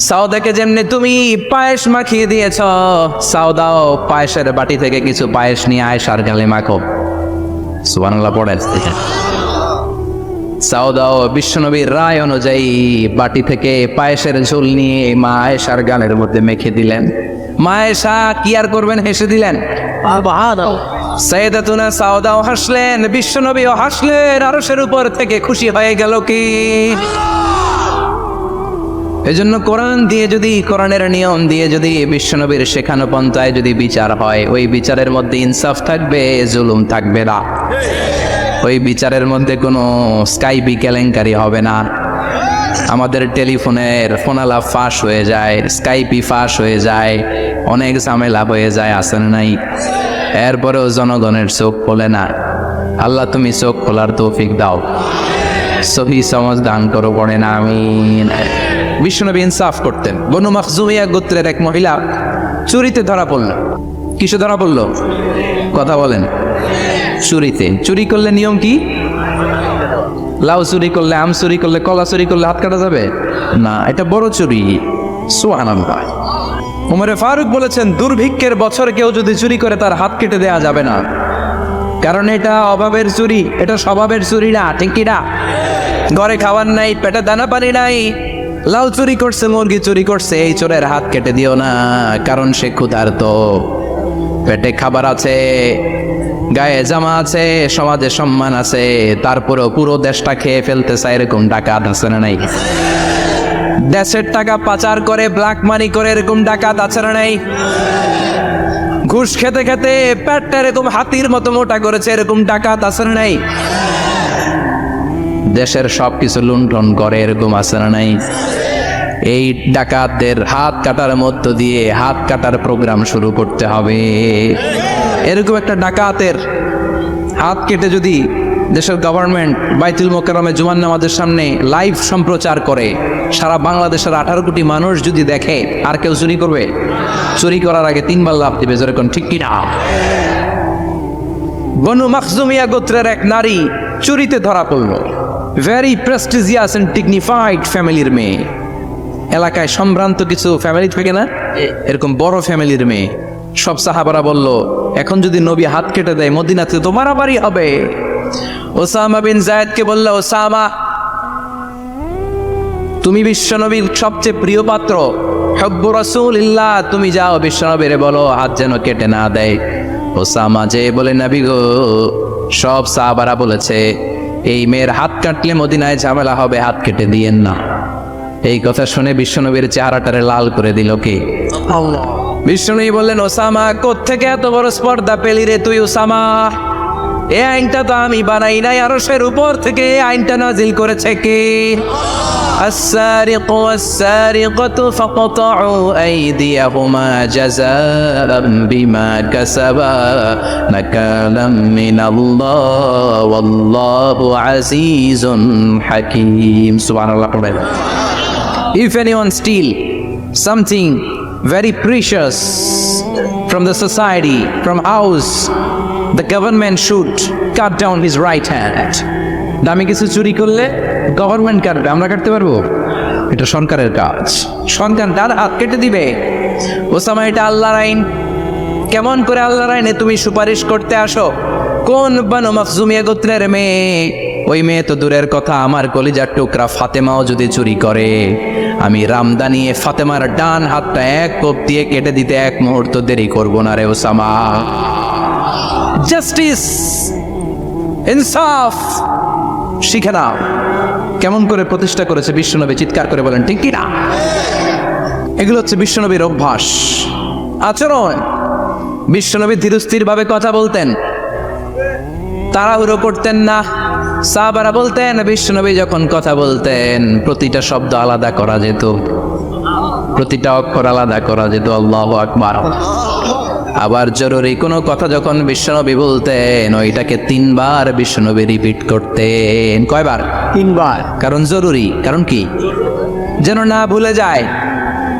সাউদাকে যেমনি তুমি পায়েস মাখিয়ে দিয়েছ, সাউদাও পায়েসের বাটি থেকে কিছু পায়েস নিয়ে আয়েশার গালে মাখো। সুবহানাল্লাহ পড়েন। সাউদাও বিশ্বনবীর রায় অনুযায়ী বাটি থেকে পায়েসের ঝোল নিয়ে মা আয়েশার গালের মধ্যে মেখে দিলেন। মা আয়েশা কি আর করবেন, হেসে দিলেন। সাইয়েদাতুনা সাউদাও হাসলেন, বিশ্বনবীও হাসলেন, আরশের উপর থেকে খুশি হয়ে গেল কি। এজন্য কোরআন দিয়ে যদি, কোরআনের নিয়ম দিয়ে যদি, বিশ্বনবীর শেখানো পন্থায় যদি বিচার হয়, ওই বিচারের মধ্যে ইনসাফ থাকবে, জুলুম থাকবে না। ওই বিচারের মধ্যে কোনো স্কাইপি কেলেঙ্কারি হবে না। আমাদের টেলিফোনের ফোনালাপ ফাঁস হয়ে যায়, স্কাইপি ফাঁস হয়ে যায়, অনেক ঝামেলা হয়ে যায়, আসেন নাই? এরপরেও জনগণের চোখ খোলে না। আল্লাহ তুমি চোখ খোলার তৌফিক দাও, সহি সমাজ দান করো, পড়ে না আমিন। বিশ্বনবী ইনসাফ করতেন। বনু মাখজুমিয়া গোত্রের এক মহিলা চুরিতে ধরা পড়ল। কিসে ধরা পড়ল? কথা বলেন। চুরিতে। চুরি করলে নিয়ম কি? লাউ চুরি করলে, আম চুরি করলে, কলা চুরি করলে হাত কাটা যাবে না, এটা বড় চুরি। সুবহানাল্লাহ। উমরে ফারুক বলেছেন, দুর্ভিক্ষের বছর কেউ যদি চুরি করে তার হাত কেটে দেয়া যাবে না, কারণ এটা অভাবের চুরি, এটা স্বভাবের চুরি না, ঠিক কি না? ঘরে খাওয়ার নাই, পেটে দানা পানি নাই, লাউ চুরি করছে, মুরগি চুরি করছে, এই চোরের হাত কেটে দিও না, কারণ সে ক্ষুধার্ত, পেটে খাবার আছে, গায়ে জামা আছে, সমাজে সম্মান আছে, তারপরেও পুরো দেশটা খেয়ে ফেলতে চায়, এরকম ডাকাত আছে না নাই? দেশের টাকা পাচার করে, ব্ল্যাক মানি করে, এরকম ডাকাত আছে না নাই? ঘুষ খেতে খেতে পেটটা এরকম হাতির মতো মোটা করেছে, এরকম ডাকাত আছে না নাই? দেশের সবকিছু লুণ্ঠন করে, এরকম আছে না নাই? এই ডাকাতদের হাত কাটার মধ্য দিয়ে হাত কাটার প্রোগ্রাম শুরু করতে হবে। এরকম একটা ডাকাতের হাত কেটে যদি দেশের গভর্নমেন্ট বাইতুল মোকাররমে জুমার নামাজের সামনে লাইভ সম্প্রচার করে, সারা বাংলাদেশের 18 কোটি মানুষ যদি দেখে, আর কেউ চুরি করবে? চুরি করার আগে 3 বার লাফ দিবে, যেরকম, ঠিক কিনা? বনু মাখজুমিয়া গোত্রের এক নারী চুরিতে ধরা পড়ল। ভেরি প্রেস্টিজিয়াস এন্ড ডিগনিফাইড ফ্যামিলির মেয়ে। এলাকায় সম্ভ্রান্ত কিছু ফ্যামিলি থাকে না, এরকম বড় ফ্যামিলির মেয়ে। সব সাহাবারা বলল, এখন যদি নবী হাত কেটে দেয় মদিনাতে তো মারামারি হবে। ওসামা বিন যায়েদকে বলল, ওসামা তুমি বিশ্বনবীর সবচেয়ে প্রিয় পাত্র, হুব্বু রাসূলিল্লাহ, তুমি যাও বিশ্বনবীর বলো হাত যেন কেটে না দেয়। ওসামা যে বলে, নবী গো, সব সাহাবারা বলেছে এই মেয়ের হাত কাটলে মদিনায় ঝামেলা হবে, হাত কেটে দিয়েন না। এই কথা শুনে বিশ্বনবীর চেহারাটারে লাল করে দিল কে? আল্লাহ। বিশ্বনবী বললেন, ওসামা কোত্থেকে এত বড় স্পর্ধা পেলি রে তুই ওসামা? এই আইনটা তো আমি বানাই নাই, আরশের উপর থেকে এই আইনটা নাজিল করেছে কে? السارق والسارقة فاقطعوا أيديهما جزاء بما كسبا نكالا من الله والله عزيز حكيم. سبحان الله. If anyone steal something very precious from the society, from house, the government should cut down his right hand. দামি কিছু চুরি করলে গভর্নমেন্ট কাটবে, আমরা কাটতে পারবো? এটা সরকারের কাজ, সরকার তার হাত কেটে দিবে। ওসামা, এটা আল্লাহর আইন। কেমন করে আল্লাহর আইনে তুমি সুপারিশ করতে আসো? কোন বনু মাখজুমিয়া গোত্রের মেয়ে? ওই মেয়ে তো দূরের কথা, আমার কলিজার টুকরা ফাতেমাও যদি চুরি করে, আমি রামদানিয়ে ফাতেমার ডান হাতটা এক কোপ দিয়ে কেটে দিতে এক মুহূর্ত দেরি করব না রে ওসামা। জাস্টিস, ইনসাফ শিখে নাও। কেমন করে প্রতিষ্ঠা করেছে বিশ্বনবী, চিৎকার করে বলেন ঠিক কি না? এগুলো হচ্ছে বিশ্বনবীর অভ্যাস, আচরণ। বিশ্বনবী ধীরস্থির ভাবে কথা বলতেন, তাড়াহুড়ো করতেন না। সাহাবারা বলতেন, বিশ্বনবী যখন কথা বলতেন প্রতিটা শব্দ আলাদা করা যেত, প্রতিটা অক্ষর আলাদা করা যেত। আল্লাহু আকবার। আবার জরুরি কোনো কথা যখন বিশ্বনবী বলতেন, ওইটাকে 3 বার বিশ্বনবী রিপিট করতেন। কয়বার? 3 বার। কারণ জরুরি। কারণ কি? যেন না ভুলে যায়,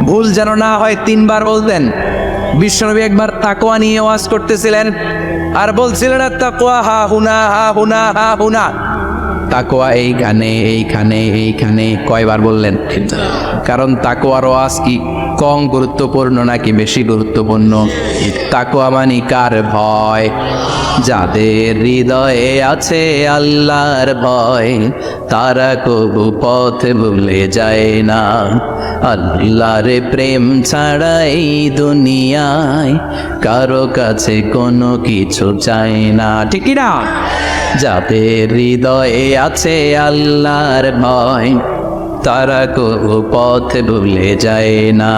ভুল যেন না হয়, 3 বার বলতেন। বিশ্বনবী একবার তাকওয়া নিয়ে ওয়াজ করতেছিলেন, আর বলছিলেন, তাকওয়া হা হুনা, হা হুনা, হা হুনা। তাকওয়া এইখানে, এইখানে, এইখানে। কয়বার বললেন? কারণ তাকওয়ার ওয়াজ কি কম গুরুত্বপূর্ণ নাকি বেশি গুরুত্বপূর্ণ? তাকওয়া মানে কার ভয়? যাদের হৃদয়ে আছে আল্লাহর ভয়, তারা কবু পথ ভুলে যায় না। আল্লাহর প্রেম ছাড়া এই দুনিয়ায় কারো কাছে কোনো কিছু চায় না, ঠিক কি না? যাদের হৃদয়ে আছে আল্লাহর ভয়, তারা কবু পথ ভুলে যায় না।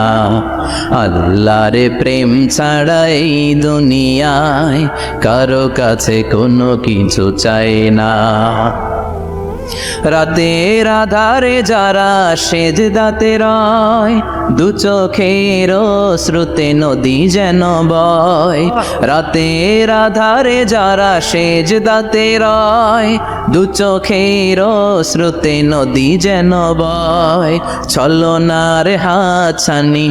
আল্লাহর প্রেম ছাড়া এই দুনিয়ায় কারো কাছে কোনো কিছু চায় না। রাতের আধারে যারা সেজদাতে রয়, দু চোখের শ্রুতে নদী যেন বয়। রাতের আধারে যারা সেজদাতে রয়, দু চোখের শ্রুতে নদী যেন বয়। ছলনার হাতছানি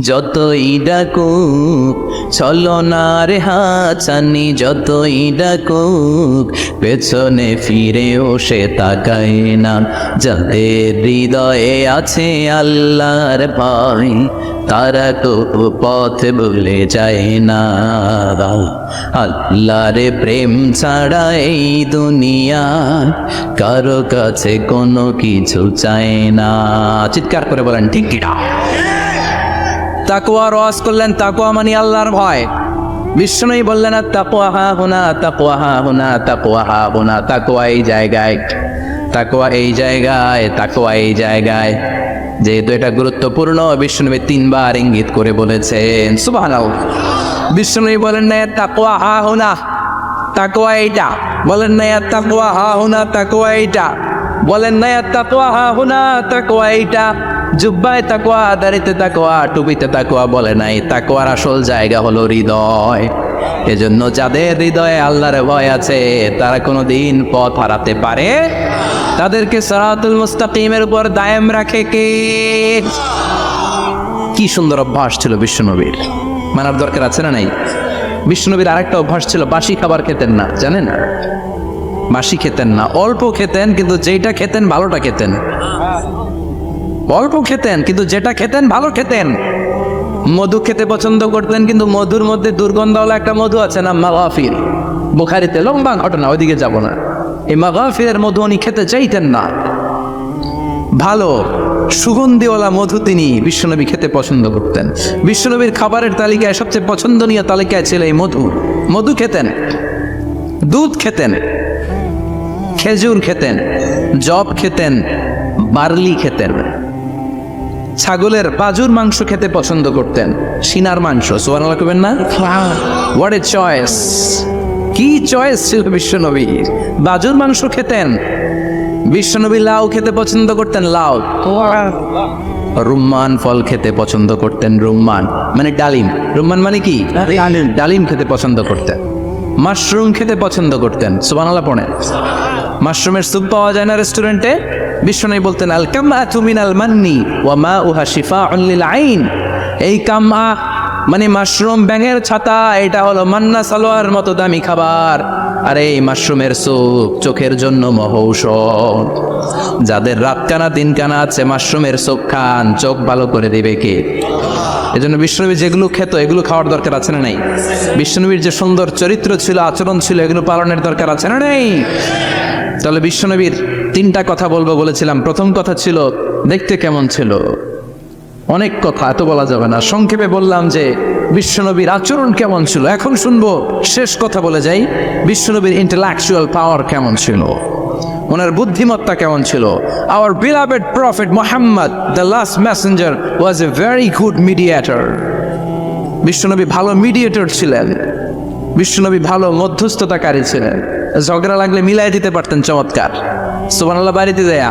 যতই ডাকুক, ছলনার হাতছানি যতই ডাকুক, পেছনে ফিরেও সে তাকায় না। যাদের হৃদয়ে আছে আল্লাহর ভয়, তারা কবু পথ ভুলে যায় না। আল্লাহর প্রেম ছাড়া এই দুনিয়া কারো কাছে কোনো কিছু চায় না। চিৎকার করে বলেন ঠিক কি না? তাকওয়ার ওয়াজ করলেন, তাকওয়া মানে আল্লাহর ভয়। বিষ্ণুই বললেন তাকওয়া হা হুনা, তাকওয়া হা হুনা, তাকওয়া হা হুনা। তাকওয়া এই জায়গায়, তাকওয়া এই জায়গায়, তাকওয়া এই জায়গায়। যেহেতু এটা গুরুত্বপূর্ণ, বিষ্ণুনবী 3 বার ইঙ্গিত করে বলেছেন। সুবহানাল্লাহ। বিষ্ণুনবী বলেন না তাকওয়া হা হুনা, তাকওয়া এইটা। বলেন না তাকওয়া হা হুনা, তাকওয়া এইটা। বলেন না তাকওয়া হা হুনা, তাকওয়া এইটা। জুব্বায় তাকওয়া, দাড়িতে তাকওয়া, টুপিতে তাকওয়া বলে নাই। তাকওয়ার আসল জায়গা হলো হৃদয়। এজন্য যাদের হৃদয়ে আল্লাহর ভয় আছে, তারা কোনোদিন পথ হারাতে পারে। তাদেরকে সিরাতুল মুস্তাকিমের উপর দায়েম রাখে কে? কি সুন্দর অভ্যাস ছিল বিশ্বনবীর, মানার দরকার আছে না নাই? বিশ্বনবীর আরেকটা অভ্যাস ছিল, বাসি খাবার খেতেন না, জানেন? বাসি খেতেন না, অল্প খেতেন, কিন্তু যেটা খেতেন ভালোটা খেতেন। অল্প খেতেন কিন্তু যেটা খেতেন ভালো খেতেন। মধু খেতে পছন্দ করতেন, কিন্তু মধুর মধ্যে দুর্গন্ধওয়ালা একটা মধু আছে না, মাগাফির। বুখারীতে লম্বা ঘটনা, ওইদিকে যাব না। এই মাগাফিরের মধু উনি খেতে চাইতেন না। ভালো সুগন্ধিওয়ালা মধু তিনি বিশ্বনবী খেতে পছন্দ করতেন। বিশ্বনবীর খাবারের তালিকায় সবচেয়ে পছন্দনীয় তালিকায় ছিল এই মধু। মধু খেতেন, দুধ খেতেন, খেজুর খেতেন, জব খেতেন, বার্লি খেতেন, ছাগলের বাজুর মাংস খেতে পছন্দ করতেন, সিনার মাংস। সুবহানাল্লাহ কইবেন না? What a choice! কি চয়েস ছিল বিশ্বনবীর! বাজুর মাংস খেতেন। বিশ্বনবী লাউ খেতে পছন্দ করতেন, লাউ। রুম্মান ফল খেতে পছন্দ করতেন, রুম্মান মানে ডালিম। রুম্মান মানে কি? ডালিম খেতে পছন্দ করতেন। মাশরুম খেতে পছন্দ করতেন। সুবহানাল্লাহ পড়েন। মাশরুমের স্যুপ পাওয়া যায় না রেস্টুরেন্টে? বিশ্বনবী বলতেন আল কামআতু মিনাল মান্নি ওয়া মাউহা শিফাউন লিল আইন। এই কামআ মানে মাশরুম, ব্যাঙের ছাতা, এটা হলো মান্না সালোয়ার মতো দামি খাবার। আর এই মাশরুমের স্যুপ চোখের জন্য মহৌষধ। যাদের রাত কানা দিন কানা আছে, মাশরুমের স্যুপ খান, চোখ ভালো করে দিবে কে? এজন্য বিশ্বনবী যেগুলো খেত এগুলো খাওয়ার দরকার আছে না নাই? বিশ্বনবীর যে সুন্দর চরিত্র ছিল, আচরণ ছিল, এগুলো পালনের দরকার আছে না নেই? তাহলে বিশ্বনবীর 3টা কথা বলবো বলেছিলাম। প্রথম কথা ছিল দেখতে কেমন ছিল। অনেক কথা, এত বলা যাবে না, সংক্ষেপে বললাম যে বিশ্বনবীর আচরণ কেমন ছিল। এখন শুনবো, শেষ কথা বলে যাই, বিশ্বনবীর ইন্টেলেকচুয়াল পাওয়ার কেমন ছিল, ওনার বুদ্ধিমত্তা কেমন ছিল। Our beloved prophet Muhammad, the last messenger, was a very good mediator. বিশ্বনবী ভালো মিডিয়েটর ছিলেন। বিশ্বনবী ভালো মধ্যস্থতাকারী ছিলেন। ঝগড়া লাগলে মিলাই দিতে পারতেন, চমৎকার। সুবহানাল্লাহ। বাড়িতে দেয়া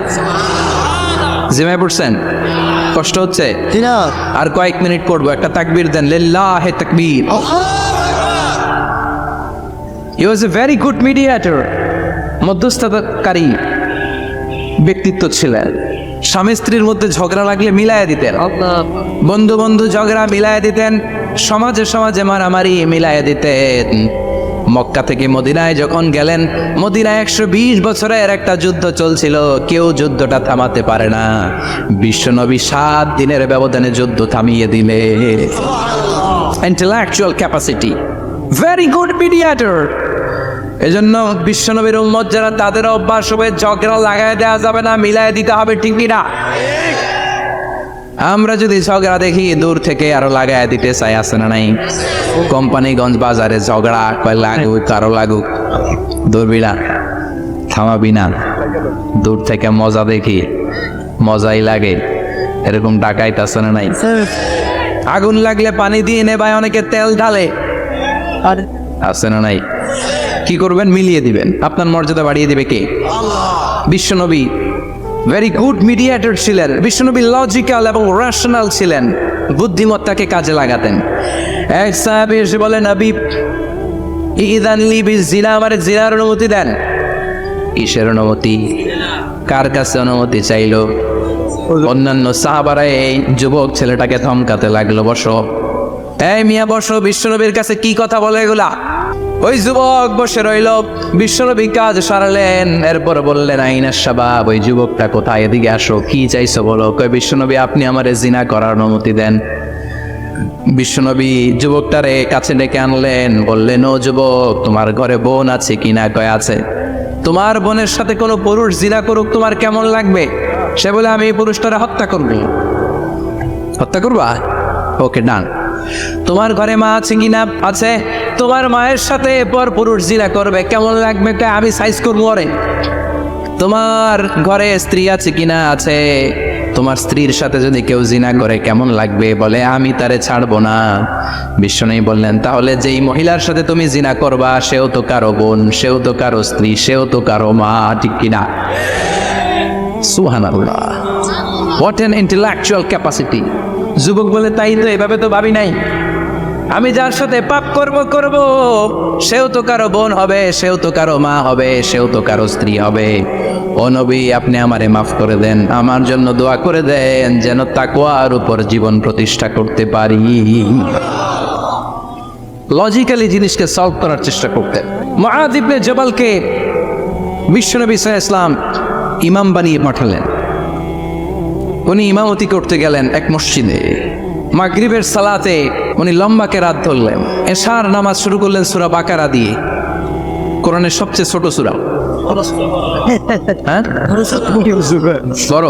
জিমায় পড়ছেন? কষ্ট হচ্ছে? আর কয়েক মিনিট পড়বো, একটা তাকবীর দেন, লিল্লাহি তাকবীর। He was a very good mediator. মধ্যস্থতাকারী ব্যক্তিত্ব ছিলেন। স্বামী স্ত্রীর মধ্যে ঝগড়া লাগলে মিলাইয়া দিতেন। বন্ধু বন্ধু ঝগড়া মিলাইয়া দিতেন। সমাজে সমাজে মারামারি মিলাইয়া দিতেন। মক্কা থেকে মদিনায় যখন গেলেন, মদিনায় 120 বছরের একটা যুদ্ধ চলছিল, কেউ যুদ্ধটা থামাতে পারে না। বিশ্বনবী 7 দিনের ব্যবধানে যুদ্ধ থামিয়ে দিলে। Intellectual capacity, very good mediator. এজন্য বিশ্বনবীর উম্মত যারা, তাদের অভ্যাস হবে ঝগড়া লাগাই দেওয়া যাবে না, মিলাই দিতে হবে, ঠিক কিনা? আমরা যদি ঝগড়া দেখি দূর থেকে আরো লাগাই দিতে চাই, আছে না নাই? কোম্পানিগঞ্জ বাজারে ঝগড়া, কয় লাগুক কারো লাগুক, দূরবি না, থামাবি না। দূর থেকে মজা দেখি, মজাই লাগে, এরকম ডাকাইত আছে না নাই? আগুন লাগলে পানি দিয়ে নেবায়, অনেকে তেল ঢালে, আছে না নাই? কি করবেন? মিলিয়ে দিবেন। আপনার মর্যাদা বাড়িয়ে দিবে কে? বিশ্বনবী ভেরি গুড মিডিয়েটর ছিলেন। বিশ্বনবী লজিক্যাল এবং রেশনাল ছিলেন, বুদ্ধিমত্তাকে কাজে লাগাতেন। এক সাহাবী এসে বলেন, নবী ইদান লি বিজিনা, আমারে জিনার অনুমতি দেন। কিসের অনুমতি? কার কাছে অনুমতি চাইলো? অন্যান্য সাহাবারা এই যুবক ছেলেটাকে ধমকাতে লাগলো, বসো, এই মিয়া বসো, বিশ্বনবীর কাছে কি কথা বলে এগুলা? ওই যুবক বসে রইল। বিশ্বনবী কাজ সারালেন, এরপর বললেন, আইনা শাবাব, ওই যুবকটা কোথায়, এদিকে আসো, কি চাইছো বলো। কয়, বিশ্বনবী আপনি আমারে জিনা করার অনুমতি দেন। বিশ্বনবী যুবকটারে কাছে ডেকে আনলেন, বললেন, ও যুবক, তোমার ঘরে বোন আছে কিনা? কয় আছে। তোমার বোনের সাথে কোনো পুরুষ জিনা করুক, তোমার কেমন লাগবে? সে বলে, আমি এই পুরুষটারে হত্যা করবো। হত্যা করবা? ওকে, ডান। তোমার ঘরে মা আছে কিনা? আছে। তোমার মায়ের সাথে পর পুরুষ জিনা করবে, কেমন লাগবে? আমি সাইজ করবো ওরে। তোমার ঘরে স্ত্রী আছে কিনা? আছে। তোমার স্ত্রীর সাথে যদি কেউ জিনা করে কেমন লাগবে? বলে, আমি তারে ছাড়বো না। বিশ্বনবী বললেন, তাহলে যেই মহিলার সাথে তুমি জিনা করবা, সেও তো কারো বোন, সেও তো কারো স্ত্রী, সেও তো কারো মা, ঠিক কিনা? সুবহানাল্লাহ, হোয়াট অ্যান ইন্টেলেকচুয়াল ক্যাপাসিটি। যুবক বলে, তাই তো, এভাবে তো ভাবি নাই। আমি যার সাথে পাপ করব, সেও তো কারো বোন হবে, সেও তো কারো মা হবে, সেও তো কারো স্ত্রী হবে। ও নবী, আপনি আমারে মাফ করে দেন, আমার জন্য দোয়া করে দেন, যেন তাকওয়ার উপর জীবন প্রতিষ্ঠা করতে পারি। লজিক্যালি জিনিসকে সলভ করার চেষ্টা করতেন। মুআয ইবনে জবালকে বিশ্বনবী সাল্লাল্লাহু আলাইহি ওয়াসাল্লাম ইমাম বানিয়ে পাঠালেন। উনি ইমামতি করতে গেলেন এক মসজিদে। মাগরিবের সালাতে উনি লম্বা কেরাত ধরলেন। এশার নামাজ শুরু করলেন সূরা বাকারা দিয়ে, কোরআনের সবচেয়ে ছোট সূরা। হ্যাঁ, বড়?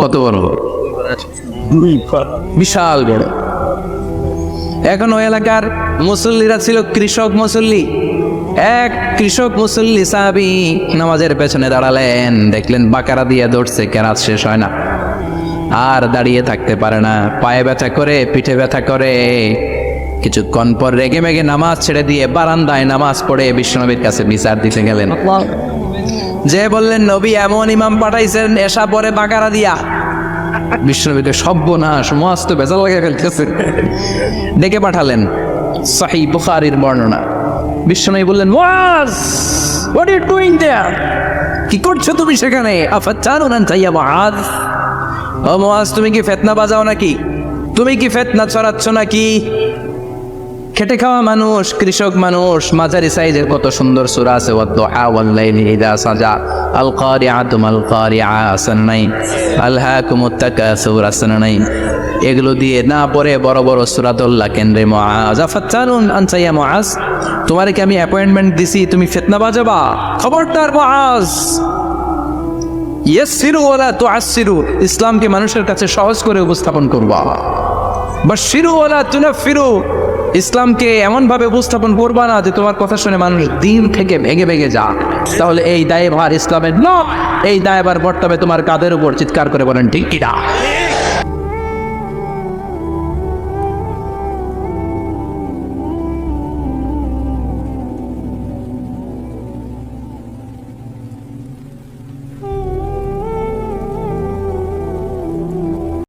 কত বড়? বিশাল বড়। এখন ওই এলাকার মুসল্লিরা ছিল কৃষক মুসল্লি। এক কৃষক মুসল্লি সাহাবী নামাজের পেছনে দাঁড়ালেন, দেখলেন বাকারা দিয়ে দৌড়ছে, কেরাত শেষ হয় না, আর দাঁড়িয়ে থাকতে পারে না, পায়ে ব্যথা করে, পিঠে ব্যথা করে। কিছুক্ষণ পর রেগে মেগে নামাজ ছেড়ে দিয়ে বারান্দায় নামাজ পড়ে বিশ্বনবীর কাছে বিচার দিতে গেলেন। যে বললেন, নবী এমন ইমাম পাঠাইছেন এসা পরে বাকারা দিয়া। বিশ্বনবীকে সর্বনাশ, মুআয তো বেজাল লাগে ফেলতেছে, ডেকে পাঠালেন। সহিহ বুখারীর বর্ণনা। বিশ্বনবী বললেন, মুআয, হোয়াট আর ইউ ডুইং দেয়ার? কি করছো তুমি সেখানে? আফাতানুন আনতা ইয়া মুআয? ও মুআয, তুমি কি ফিতনা বাজাও নাকি? তুমি কি ফিতনা ছড়াচ্ছ নাকি? খেটে খাওয়া মানুষ, কৃষক মানুষ, মাঝারি সাইজের কত সুন্দর সূরা আছে, ওয়াদ-দুহা ওয়াল-লাইলি ইযা সাজা, আল কারিআতু মাল কারিআ, আসনাই, আলহাকুমুত তাকাসুর, আসনাই। এগুলো দিয়ে না পড়ে বড় বড় সূরা দল্লা কেন্দ্রে মুআয। আফাতানুন আনতা ইয়া মুআয, তোমারে কি আমি অ্যাপয়েন্টমেন্ট দিছি তুমি ফিতনা বাজাবা? খবরদার মুআয। ইয়াসসিরু ওয়ালা তুআসসিরু, ইসলামকে মানুষের কাছে সহজ করে উপস্থাপন করবা। বাশশিরু ওয়ালা তুনাফিরু, ইসলামকে এমন ভাবে উপস্থাপন করবা না যে তোমার কথা শুনে মানুষ দিন থেকে ভেগে ভেগে যা। তাহলে এই দায়ভার ইসলামের নয়, এই দায়ভার বর্তাবে তোমার কাঁধের উপর। চিৎকার করে বলেন ঠিক কিনা?